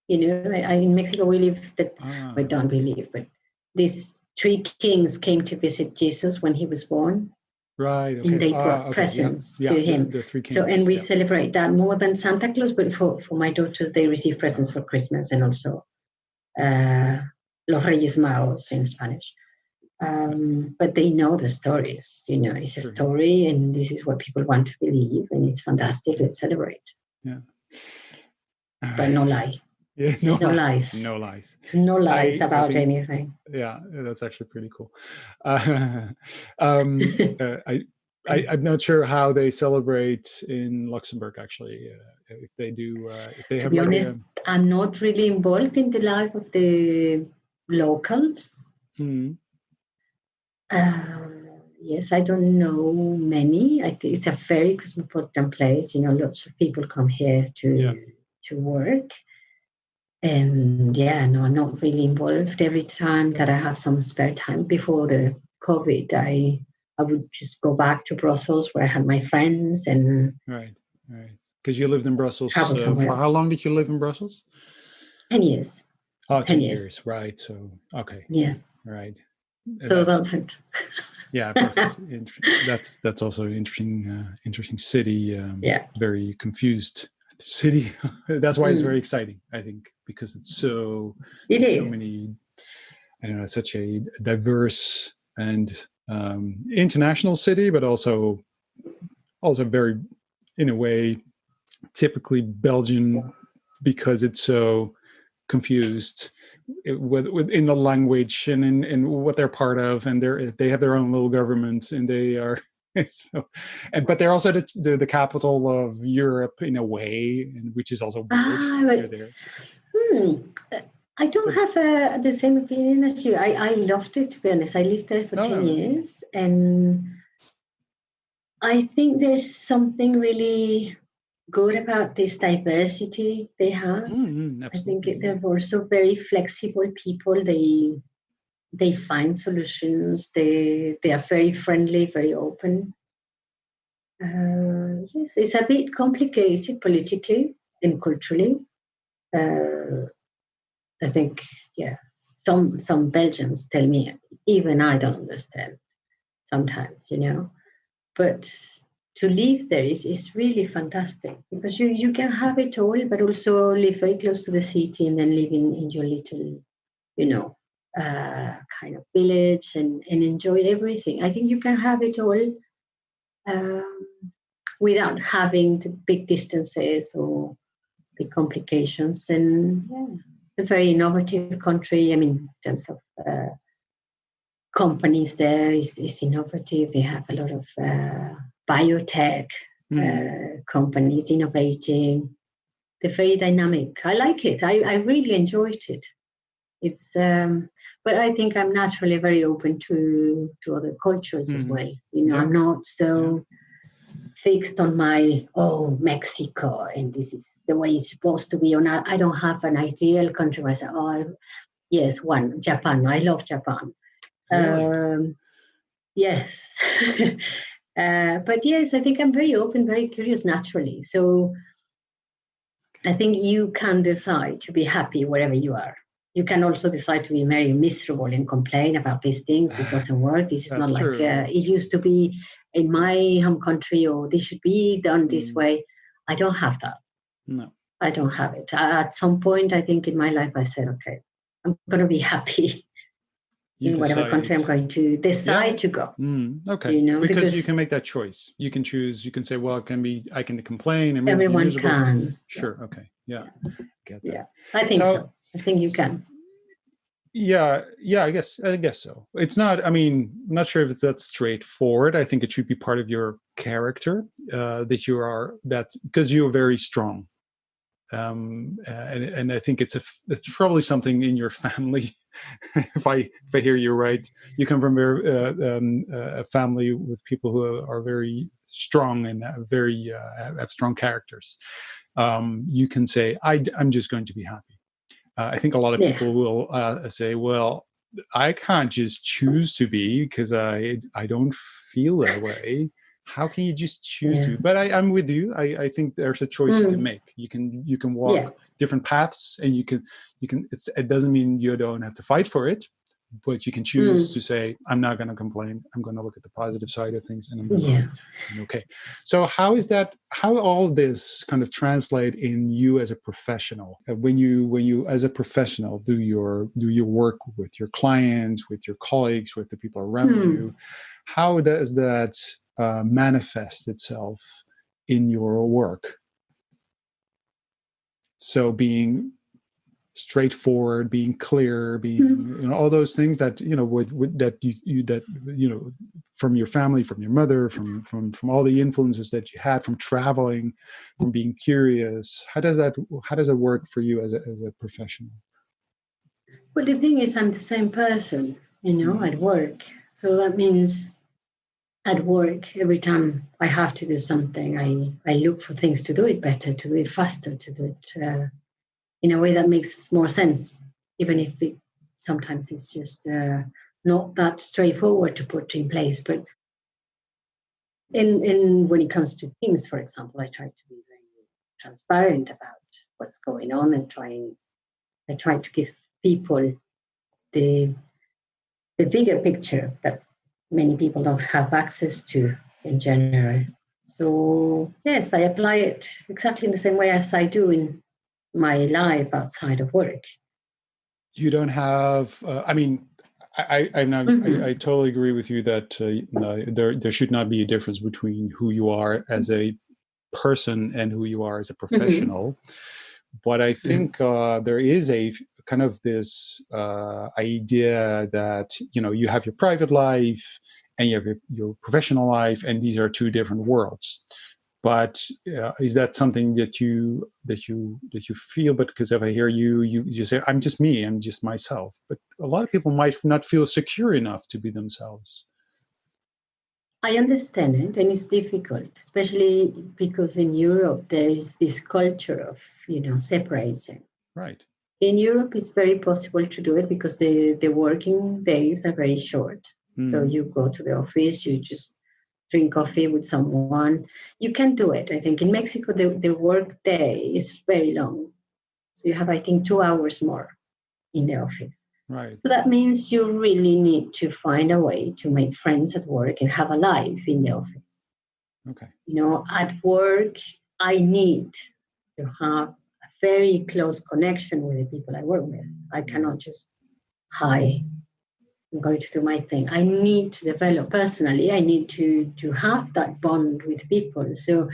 In Mexico we live that we don't believe, but these 3 kings came to visit Jesus when he was born. Right. Okay. And they brought presents to him. The 3 kings. So, and we celebrate that more than Santa Claus, but for my daughters, they receive presents for Christmas, and also Los Reyes Magos in Spanish. But they know the stories. It's a story, and this is what people want to believe, and it's fantastic. Let's celebrate. Yeah. But no lie. Yeah, no lies. No lies. No lies about anything. Yeah, that's actually pretty cool. I'm not sure how they celebrate in Luxembourg, actually. If they do, if they have. To be honest, I'm not really involved in the life of the locals. Yes, I don't know many. I think it's a very cosmopolitan place. Lots of people come here to work. And no, I'm not really involved. Every time that I have some spare time before the COVID, I would just go back to Brussels, where I had my friends. And right. Because you lived in Brussels. For how long did you live in Brussels? 10 years. Oh, 10 years. Right. So, okay. Yes. Right. So that's it. Yeah, that's also an interesting city. Very confused city. That's why it's very exciting, I think, because it's so many. I don't know, such a diverse and international city, but also very, in a way, typically Belgian, because it's so confused in the language and in what they're part of, and they have their own little government, and they are It's but they're also the capital of Europe in a way, and which is also weird. They're there. I don't have the same opinion as you. I loved it, to be honest. I lived there for 10 years, and I think there's something really good about this diversity they have. I think they're also very flexible people. They find solutions. They are very friendly, very open. Yes, it's a bit complicated politically and culturally. I think, some Belgians tell me, even I don't understand sometimes, But to live there is really fantastic, because you can have it all, but also live very close to the city and then live in your little, kind of village and enjoy everything. I think you can have it all without having the big distances or big complications. And a very innovative country. I mean, in terms of companies there is innovative. They have a lot of biotech companies innovating. They're very dynamic. I like it. I really enjoyed it. It's but I think I'm naturally very open to other cultures as well. I'm not so fixed on my Mexico and this is the way it's supposed to be. Or not. I don't have an ideal country where I say, yes, Japan. I love Japan. Really? Yes. But yes, I think I'm very open, very curious naturally. So I think you can decide to be happy wherever you are. You can also decide to be very miserable and complain about these things. This doesn't work. This is not like it used to be in my home country, or this should be done this way. I don't have that. No. I don't have it. At some point, I think in my life, I said, okay, I'm going to be happy in whatever country I'm going to decide to go. Okay. Because you can make that choice. You can choose. You can say, well, I can complain. And everyone can. Sure. Okay. Yeah. Get that. Yeah. I think so. I think you can. Yeah, I guess so. It's not. I mean, I'm not sure if it's that straightforward. I think it should be part of your character that you are. That's because you're very strong, and I think it's probably something in your family. if I hear you right, you come from a family with people who are very strong and very have strong characters. You can say, I'm just going to be happy. I think a lot of people will say, well, I can't just choose to be because I don't feel that way. How can you just choose to? But I'm with you. I think there's a choice you can make. You can walk different paths, and you can. It doesn't mean you don't have to fight for it, but you can choose to say, I'm not going to complain. I'm going to look at the positive side of things, and I'm going to be okay. So how all this kind of translate in you as a professional? When you as a professional do your work with your clients, with your colleagues, with the people around you, how does that manifest itself in your work? So being straightforward, being clear, being all those things that with that you from your family, from your mother, from all the influences that you had from traveling, from being curious. How does it work for you as a professional? Well, the thing is, I'm the same person, at work. So that means at work, every time I have to do something, I look for things to do it better, to do it faster, to do it in a way that makes more sense, even if sometimes it's just not that straightforward to put in place. But in when it comes to teams, for example, I try to be very transparent about what's going on and I try to give people the bigger picture that many people don't have access to in general. So yes, I apply it exactly in the same way as I do in my life outside of work. You don't have. I totally agree with you that there should not be a difference between who you are as a person and who you are as a professional. But I think there is a kind of this idea that you have your private life and you have your professional life, and these are two different worlds. But is that something that you feel? But because if I hear you say, I'm just me, I'm just myself. But a lot of people might not feel secure enough to be themselves. I understand it, and it's difficult, especially because in Europe there is this culture of, separating. Right. In Europe, it's very possible to do it because the working days are very short. So you go to the office, you just drink coffee with someone. You can do it. I think in Mexico, the work day is very long. So you have, I think, 2 hours more in the office. Right. So that means you really need to find a way to make friends at work and have a life in the office. Okay. At work, I need to have a very close connection with the people I work with. I cannot just, hi, I'm going to do my thing. I need to develop personally. I need to have that bond with people. So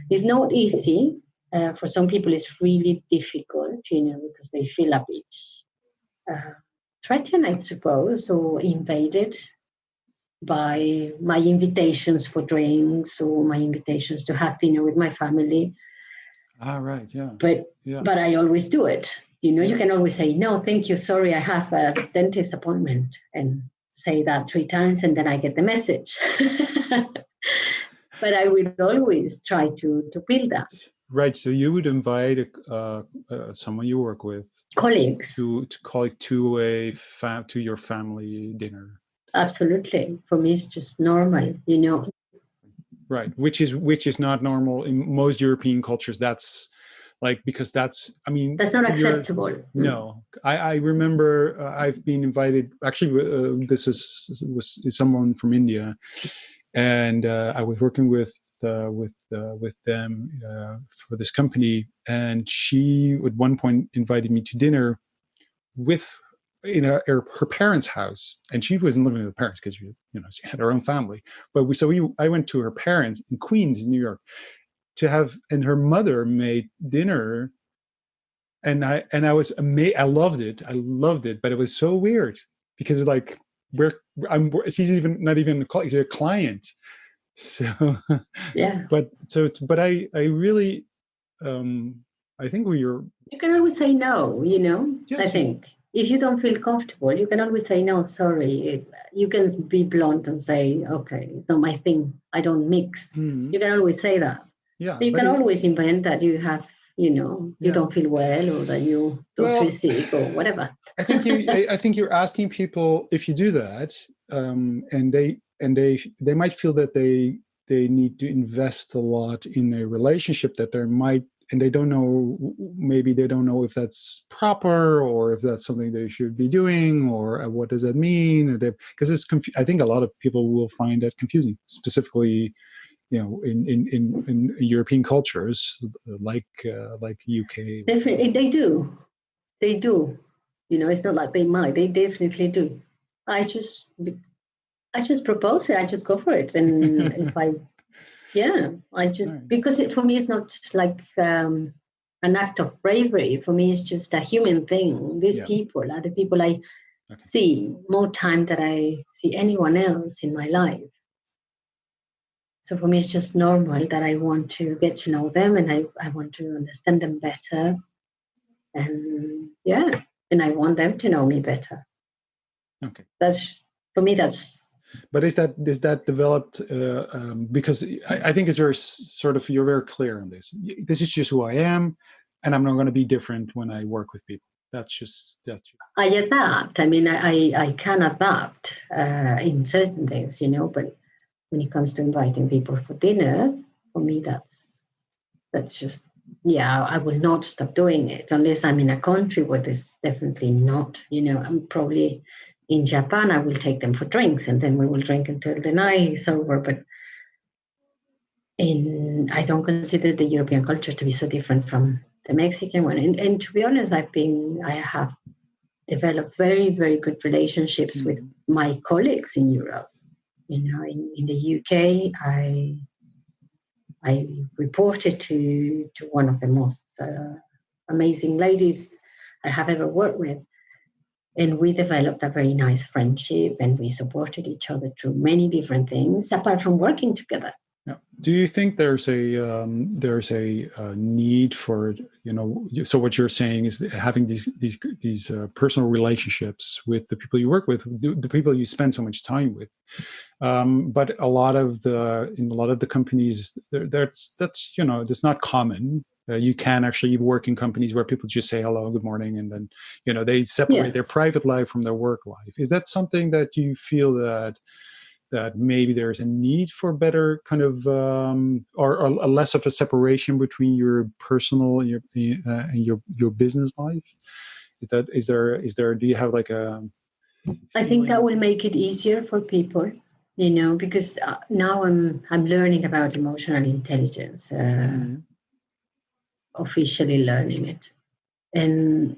it's not easy. For some people, it's really difficult, because they feel a bit threatened, I suppose, or invaded by my invitations for drinks or my invitations to have dinner with my family. Right, yeah. But I always do it. You can always say, no, thank you, sorry, I have a dentist appointment, and say that 3 times, and then I get the message. But I would always try to build that. Right, so you would invite someone you work with, colleagues, to your family dinner. Absolutely, for me, it's just normal, Right, which is not normal in most European cultures. That's because that's not acceptable. No, I remember I've been invited. Actually, this was someone from India, and I was working with them for this company, and she at one point invited me to dinner with her parents' house, and she wasn't living with her parents because she had her own family. But I went to her parents in Queens, New York, to have, and her mother made dinner, and I was amazed. I loved it, but it was so weird because she's not even she's a client, so yeah. But I really I think you can always say no. Yes, I think if you don't feel comfortable, you can always say no. Sorry. You can be blunt and say, okay, it's not my thing. I don't mix. Mm-hmm. You can always say that. Yeah, but you can always invent that you have, you don't feel well, or that you don't feel sick, or whatever. I think you're asking people, if you do that, and they might feel that they need to invest a lot in a relationship that and they don't know, maybe they don't know if that's proper, or if that's something they should be doing, or what does that mean? Because I think a lot of people will find that confusing, specifically, in European cultures like UK. Definitely, they do. It's not like they might. They definitely do. I just propose it. I just go for it, and if I just right. Because for me, it's not like an act of bravery. For me, it's just a human thing. These people are the people I see more time than I see anyone else in my life. So for me, it's just normal that I want to get to know them, and I want to understand them better. And and I want them to know me better. Okay. For me, that's. But is that developed because I think it's very you're very clear on this. This is just who I am, and I'm not going to be different when I work with people. That's. I adapt. I mean, I can adapt in certain things, but when it comes to inviting people for dinner, for me, that's just, I will not stop doing it unless I'm in a country where there's definitely not, I'm probably in Japan, I will take them for drinks, and then we will drink until the night is over. But I don't consider the European culture to be so different from the Mexican one. And to be honest, I have developed very, very good relationships with my colleagues in Europe. In the UK, I reported to one of the most amazing ladies I have ever worked with. And we developed a very nice friendship, and we supported each other through many different things, apart from working together. Yeah. Do you think there's a need for, so what you're saying is that having these personal relationships with the people you work with, the people you spend so much time with, but in a lot of the companies that's not common. You can actually work in companies where people just say hello, good morning, and then they separate their Yes. private life from their work life. Is that something that you feel that maybe there's a need for better kind of or a less of a separation between your personal and your business life? Is there do you have like a I think that feeling? will make it easier for people, because now I'm learning about emotional intelligence, Mhm. officially learning it. And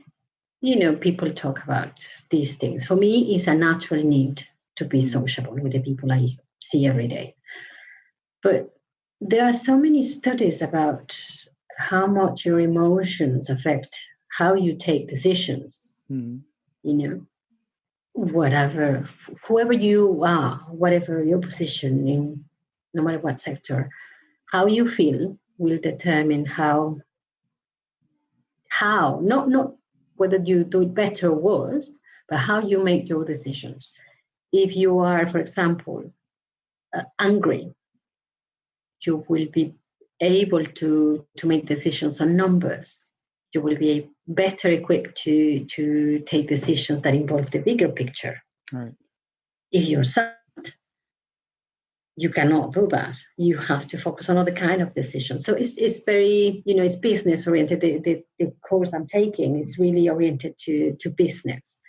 people talk about these things. For me, it's a natural need to be Mhm. sociable with the people I see every day. But there are so many studies about how much your emotions affect how you take decisions, Mhm. you know, whatever, whoever you are, whatever your position in, no matter what sector, how you feel will determine not whether you do it better or worse, but how you make your decisions. If you are, for example, angry, you will be able to make decisions on numbers. You will be better equipped to take decisions that involve the bigger picture. All right. If you're sad, you cannot do that. You have to focus on other kind of decisions. So it's very, it's business oriented. The course I'm taking is really oriented to business.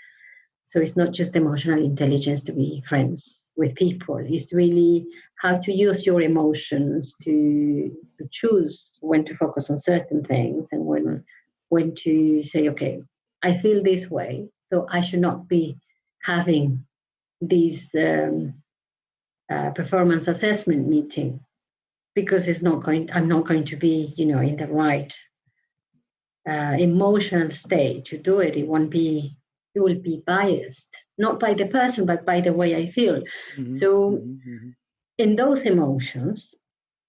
So it's not just emotional intelligence to be friends with people. It's really how to use your emotions to choose when to focus on certain things and when to say, okay, I feel this way, so I should not be having these performance assessment meeting because I'm not going to be, in the right emotional state to do it. It will be biased, not by the person, but by the way I feel. Mhm. So Mhm. Mhm. in those emotions,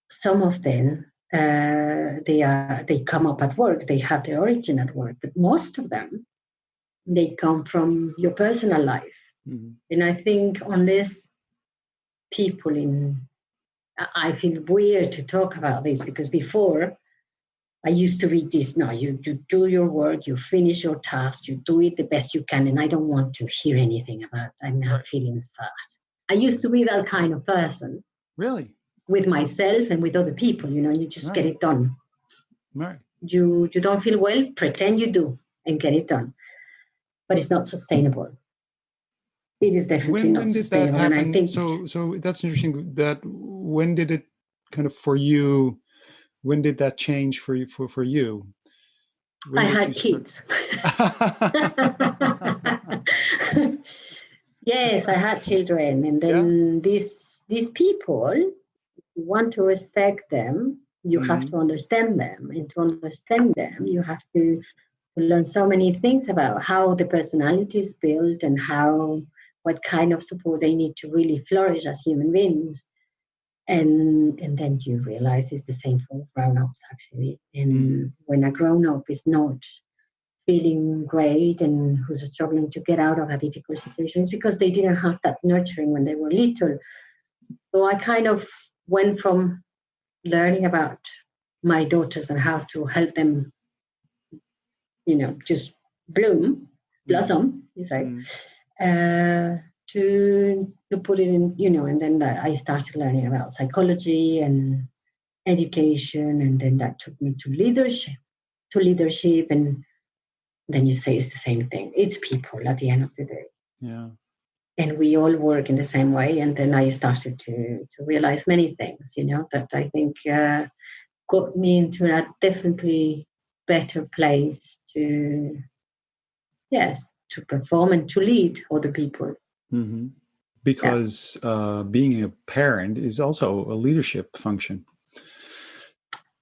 some of them they come up at work. They have their origin at work, but most of them they come from your personal life. Mhm. And I think unless people I feel weird to talk about this because before I used to read this. No, you do your work, you finish your task, you do it the best you can, and I don't want to hear anything about I'm not Right. feeling sad. I used to be that kind of person Really? with myself and with other people. You just get Right. it done. Right. You don't feel well, pretend you do and get it done. But it's not sustainable. It is definitely When not did that sustainable. And I happen? think So that's interesting. That when did it kind of for you? When did that change for you? I When did you had start? kids. Yes, I had children, and Yeah. then these people, you want to respect them, you have to Hmm. understand them, and to understand them, you have to learn so many things about how the personality is built and what kind of support they need to really flourish as human beings. And then you realize it's the same for grown-ups actually. Hmm. And when a grown-up is not feeling great and who's struggling to get out of a difficult situation, it's because they didn't have that nurturing when they were little. So I kind of went from learning about my daughters and how to help them, just Hmm. blossom, you say, Hmm. to put it in, and then I started learning about psychology and education, and then that took me to leadership, and then you say it's the same thing. It's people at the end of the day. Yeah. And we all work in the same way. And then I started to realize many things, that I think got me into a definitely better place yes, to perform and to lead other people. Hmm. Yeah, Because being a parent is also a leadership function.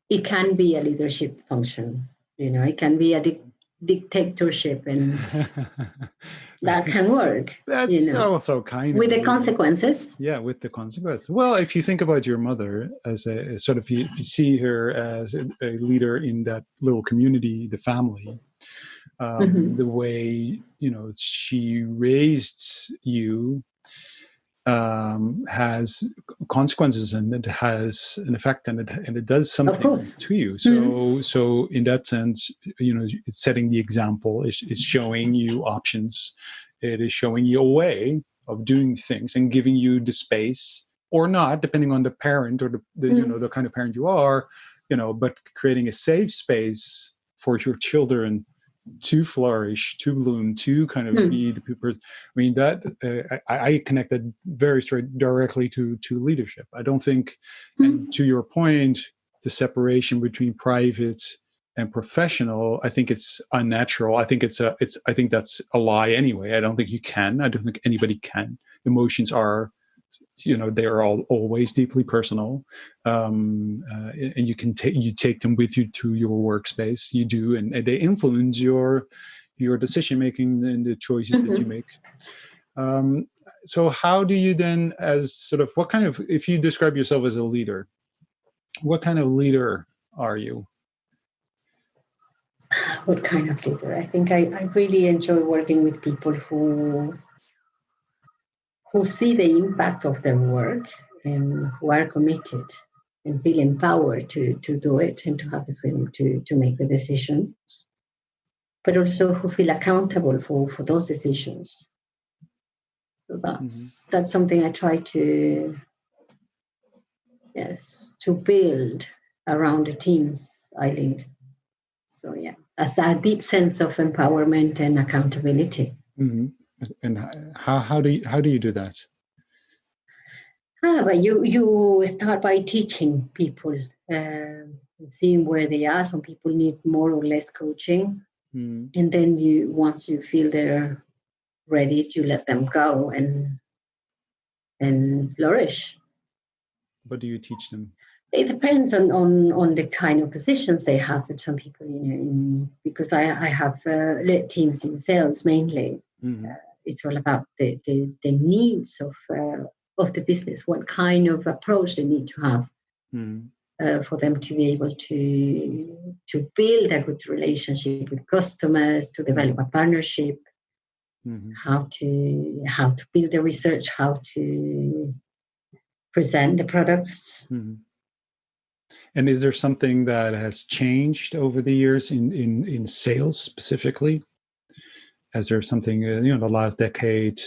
it can be a leadership function. It can be a dictatorship, and that can work. That's also kind with of the consequences. Yeah, with the consequences. Well, if you think about your mother as a sort of, if you see her as a leader in that little community, the family, the way, she raised you has consequences, and it has an effect, and it does something to you. So in that sense, it's setting the example. It's showing you options. It is showing you a way of doing things and giving you the space, or not, depending on the parent, or the kind of parent you are, but creating a safe space for your children to flourish, to bloom, to kind of be the people. I mean, that I connected very straight directly to leadership. I don't think, and to your point, the separation between private and professional, I think it's unnatural. I think I think that's a lie anyway. I don't think you can. I don't think anybody can. Emotions are, they are always deeply personal, and you take them with you to your workspace. You do, and they influence your decision making and the choices that you make. So how do you then, as sort of, what kind of, if you describe yourself as a leader, what kind of leader are you? What kind of leader? I think I really enjoy working with people who see the impact of their work and who are committed and feel empowered to do it and to have the freedom to make the decisions, but also who feel accountable for those decisions. So that's something I try to build around the teams I lead. So that's a deep sense of empowerment and accountability. Mm-hmm. And how do you do that? But you start by teaching people, seeing where they are. Some people need more or less coaching, and then once you feel they're ready, you let them go and flourish. What do you teach them? It depends on the kind of positions they have. With some people, because I have led teams in sales mainly. It's all about the needs of the business, what kind of approach they need to have for them to be able to build a good relationship with customers, to develop a partnership, how to build the research, how to present the products. And is there something that has changed over the years in sales specifically? Is there something, the last decade,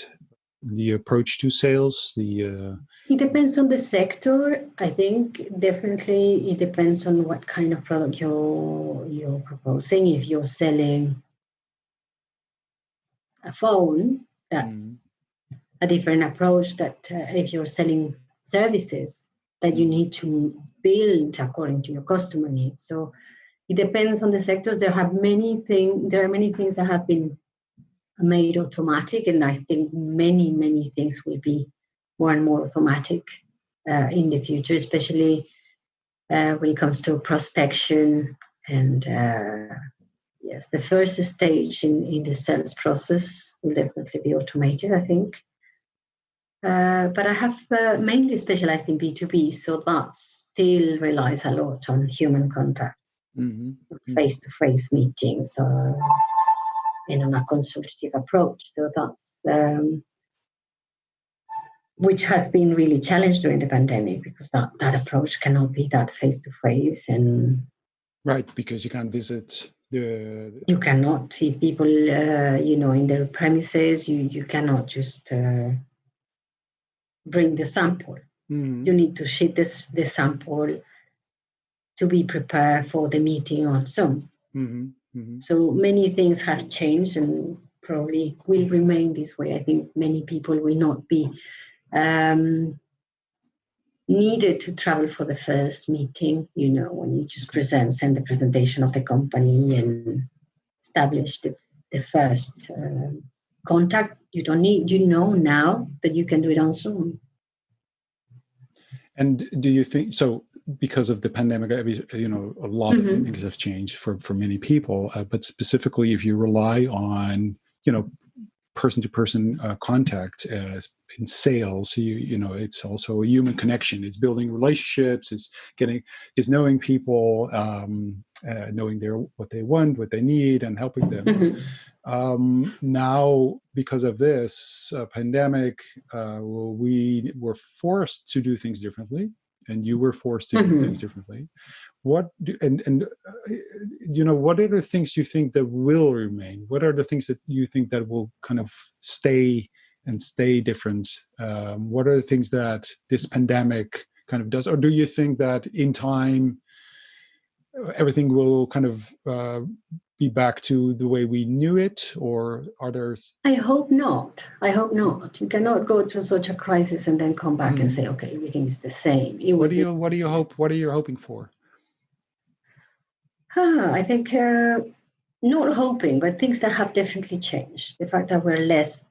the approach to sales, It depends on the sector. I think definitely it depends on what kind of product you're proposing. If you're selling a phone, that's a different approach that if you're selling services that you need to build according to your customer needs. So it depends on the sectors. There are many things that have been made automatic, and I think many things will be more and more automatic in the future, especially when it comes to prospection. And the first stage in the sales process will definitely be automated, I think. But I have mainly specialized in B2B, so that still relies a lot on human contact, face-to-face meetings, and on a consultative approach. So that's which has been really challenged during the pandemic, because that approach cannot be that face-to-face. And right, because you can't visit you cannot see people, in their premises. You cannot just bring the sample. You need to ship the sample to be prepared for the meeting on Zoom. So many things have changed and probably will remain this way. I think many people will not be needed to travel for the first meeting, when you just send the presentation of the company and establish the first contact. You don't need, now that you can do it on Zoom. And do you think, so because of the pandemic, a lot of things have changed for many people, but specifically if you rely on, person-to-person contact in sales. So it's also a human connection. It's building relationships. It's knowing people, knowing what they want, what they need, and helping them. Now, because of this pandemic, we were forced to do things differently, and you were forced to do things differently. What are the things you think that will remain? What are the things that you think that will kind of stay different? What are the things that this pandemic kind of does? Or do you think that in time everything will kind of be back to the way we knew it? Or are there... I hope not. You cannot go through such a crisis and then come back and say, okay, everything is the same. What are you hoping for? I think not hoping, but things that have definitely changed. The fact that we're less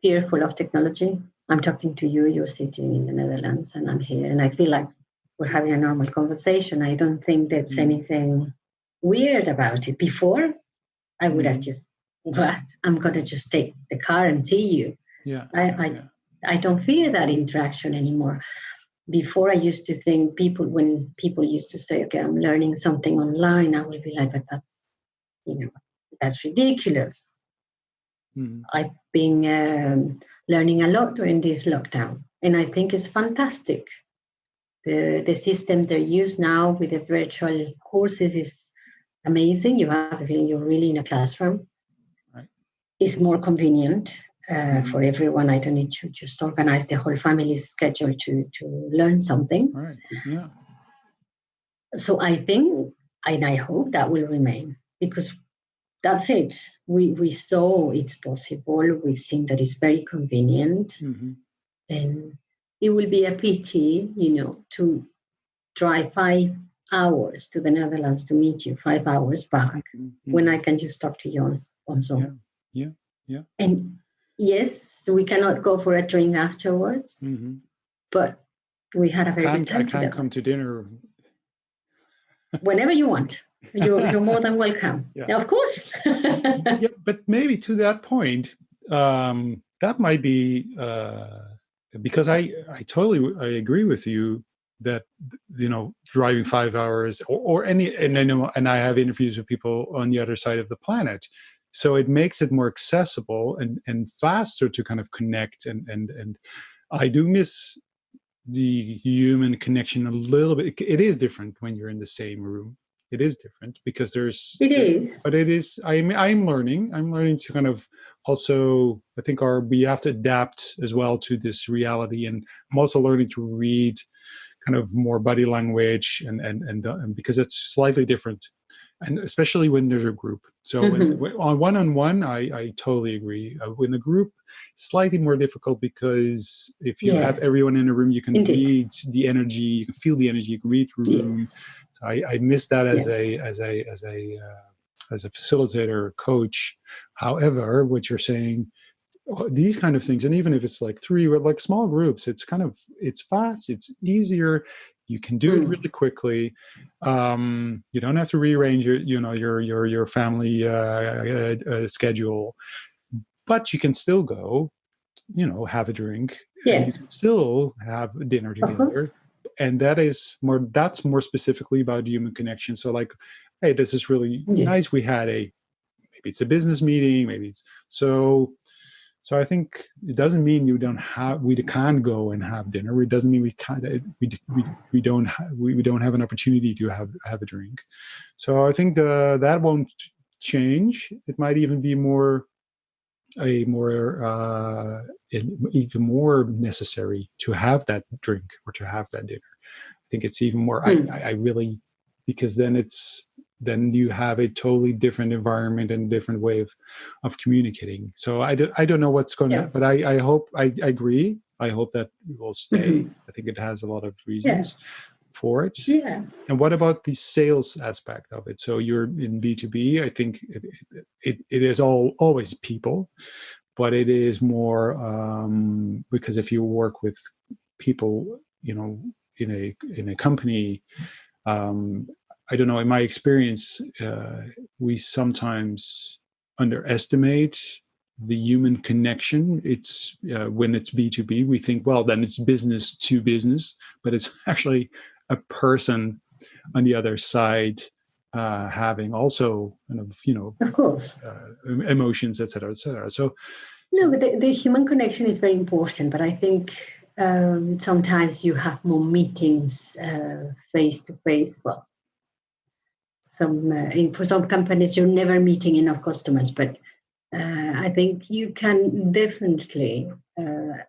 fearful of technology. I'm talking to you, you're sitting in the Netherlands, and I'm here, and I feel like we're having a normal conversation. I don't think there's anything weird about it. Before, I would have just, I'm going to just take the car and see you. I don't fear that interaction anymore. Before, I used to think when people used to say, okay, I'm learning something online, I would be like, but that's ridiculous. I've been learning a lot during this lockdown, and I think it's fantastic. The system they use now with the virtual courses is amazing. You have the feeling you're really in a classroom. Right. It's more convenient for everyone. I don't need to just organize the whole family's schedule to learn something. Right. Yeah. So I think, and I hope that will remain, because that's it. We saw it's possible. We've seen that it's very convenient. And it will be a pity, to drive 5 hours to the Netherlands to meet you, 5 hours back, when I can just talk to you on Zoom. Yeah. And yes, we cannot go for a drink afterwards, but we had a very good time. I can't come to dinner. Whenever you want. You're more than welcome. Yeah, of course. Yeah, but maybe to that point, that might be because I agree with you that driving 5 hours or any, and I know, and I have interviews with people on the other side of the planet, so it makes it more accessible and faster to kind of connect, and I do miss the human connection a little bit. It is different when you're in the same room. It is different because it is. But it is. I'm learning to kind of also. I think we have to adapt as well to this reality, and I'm also learning to read kind of more body language and because it's slightly different, and especially when there's a group. So on one-on-one, I totally agree. When the group, it's slightly more difficult because if you have everyone in a room, you can read the energy, you can feel the energy, you can read through the room. I miss that as a facilitator, coach. However, what you're saying, these kind of things, and even if it's like 3 or like small groups, it's fast, it's easier. You can do it really quickly. You don't have to rearrange your family schedule, but you can still go, have a drink. Yes. And you can still have dinner together. And that's more specifically about human connection. So like, hey, this is really nice. We had maybe it's a business meeting, maybe it's so I think it doesn't mean we can't go and have dinner. It doesn't mean we don't have an opportunity to have a drink. So I think that won't change. It might even be even more necessary to have that drink or to have that dinner. I think it's even more. I really, because then you have a totally different environment and a different way of communicating. So I don't know what's going to, but I hope, I agree. I hope that it will stay. I think it has a lot of reasons for it. Yeah. And what about the sales aspect of it? So you're in B2B. I think it is always people, but it is more because if you work with people, in a company, I don't know, in my experience, we sometimes underestimate the human connection. It's when it's B2B, we think, well, then it's business to business, but it's actually a person on the other side having also kind of, Of course. emotions, et cetera, et cetera. So no, but the human connection is very important. But I think sometimes you have more meetings face to face. Well, for some companies you're never meeting enough customers, but I think you can definitely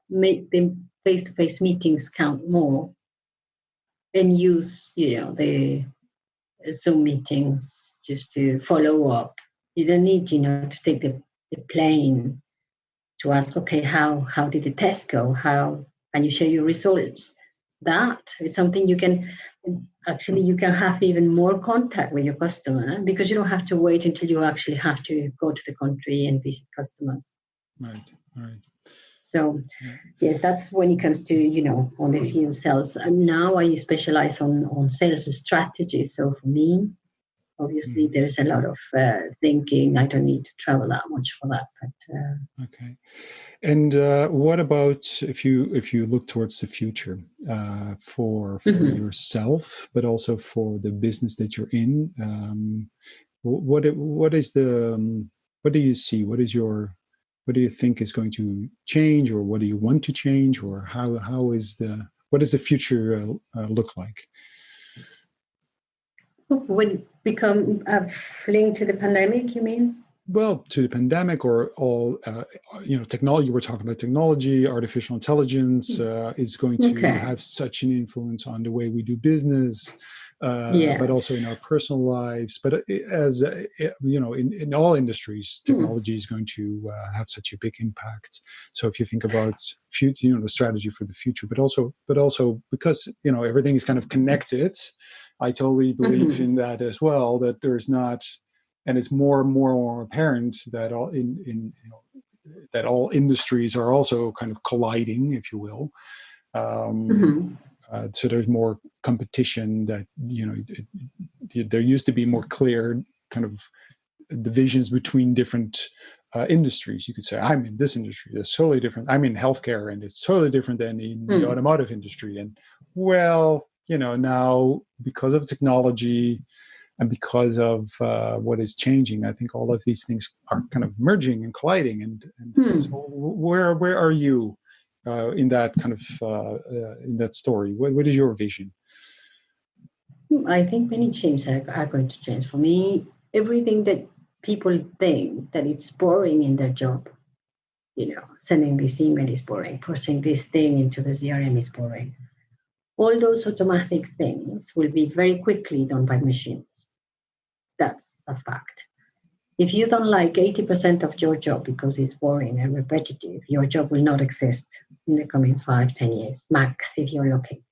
make the face-to-face meetings count more and use, the Zoom meetings just to follow up. You don't need, to take the plane to ask, okay, how did the test go? How can you share your results? That is something you can have even more contact with your customer, because you don't have to wait until you actually have to go to the country and visit customers. Right. So yes, that's when it comes to, on the field sales. And now I specialize on sales strategy. So for me, obviously, there's a lot of thinking. I don't need to travel that much for that. But okay. And what about if you look towards the future for yourself, but also for the business that you're in? What do you see? What do you think is going to change, or what do you want to change, or what does the future look like? Would become linked to the pandemic, you mean? Well, to the pandemic, or all, technology. We're talking about technology. Artificial intelligence is going to have such an influence on the way we do business, but also in our personal lives. But as in all industries, technology is going to have such a big impact. So if you think about the strategy for the future, but also because everything is kind of connected, I totally believe in that as well. That there's not. And it's more and more apparent that all industries are also kind of colliding, if you will. So there's more competition. That there used to be more clear kind of divisions between different industries. You could say, I'm in this industry, that's totally different. I'm in healthcare, and it's totally different than in the automotive industry. And now because of technology, and because of what is changing, I think all of these things are kind of merging and colliding. And so where are you in that kind of in that story? What is your vision? I think many changes are going to change. For me, everything that people think that it's boring in their job, sending this email is boring, pushing this thing into the CRM is boring. All those automatic things will be very quickly done by machines. That's a fact. If you don't like 80% of your job because it's boring and repetitive, your job will not exist in the coming 5-10 years, max, if you're lucky.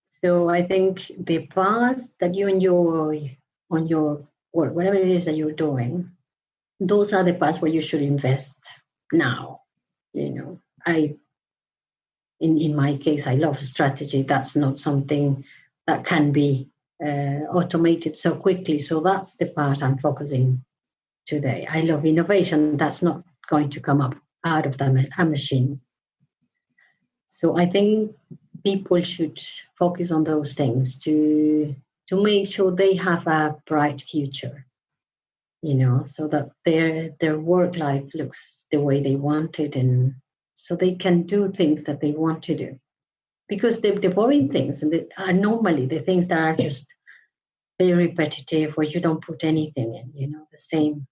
So I think the paths that you enjoy on your work, whatever it is that you're doing, those are the paths where you should invest now. In my case, I love strategy. That's not something that can be automated so quickly. So that's the part I'm focusing today. I love innovation. That's not going to come up out of a machine. So I think people should focus on those things to make sure they have a bright future, so that their work life looks the way they want it, and so they can do things that they want to do. Because the boring things are normally the things that are just very repetitive, where you don't put anything in, the same,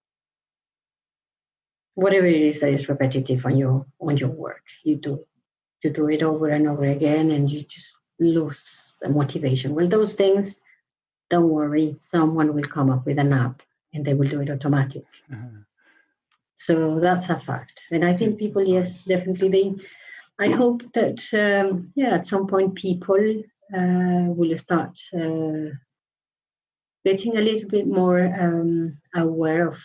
whatever it is that is repetitive on your work, you do it over and over again, and you just lose the motivation. Well, those things, don't worry, someone will come up with an app and they will do it automatic. So that's a fact. And I think people, yes, definitely, I hope that, at some point people will start getting a little bit more aware of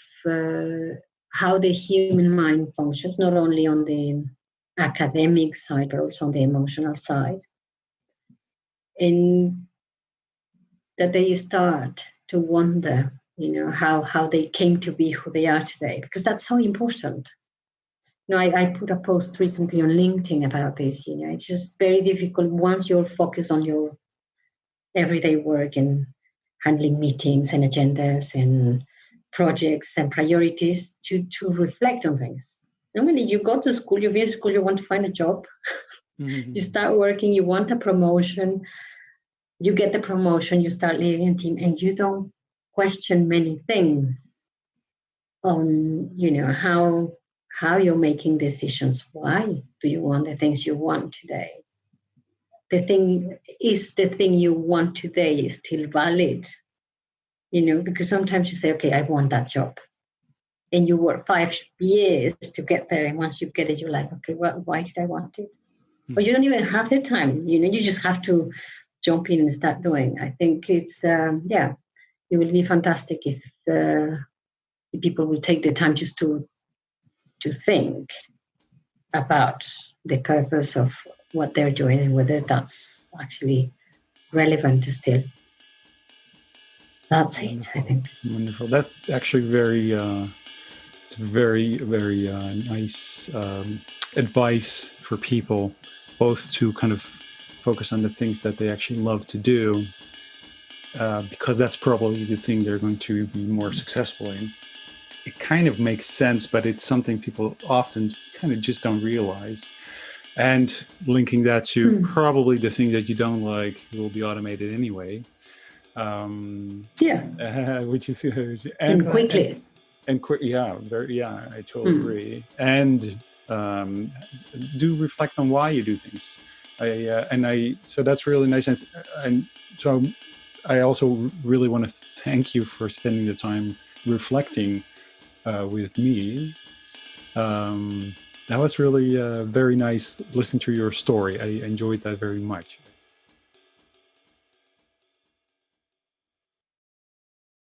how the human mind functions, not only on the academic side, but also on the emotional side. And that they start to wonder how they came to be who they are today, because that's so important. I put a post recently on LinkedIn about this. It's just very difficult once you're focused on your everyday work and handling meetings and agendas and projects and priorities to reflect on things. Normally, you go to school, you finish school, you want to find a job, you start working, you want a promotion, you get the promotion, you start leading a team, and you don't question many things on, how you're making decisions. Why do you want the things you want today? The thing you want today is still valid? Because sometimes you say, okay, I want that job. And you work 5 years to get there. And once you get it, you're like, okay, why did I want it? But you don't even have the time. You just have to jump in and start doing. I think it's, it will be fantastic if people will take the time just to think about the purpose of what they're doing and whether that's actually relevant still. That's it, I think. Wonderful. That's actually very, it's very, very nice advice for people, both to kind of focus on the things that they actually love to do, because that's probably the thing they're going to be more successful in. It kind of makes sense, but it's something people often kind of just don't realize. And linking that to probably the thing that you don't like will be automated anyway. Which is and quickly. And quick, I totally agree. And do reflect on why you do things. So that's really nice. And so I also really want to thank you for spending the time reflecting with me. That was really very nice listening to your story. I enjoyed that very much.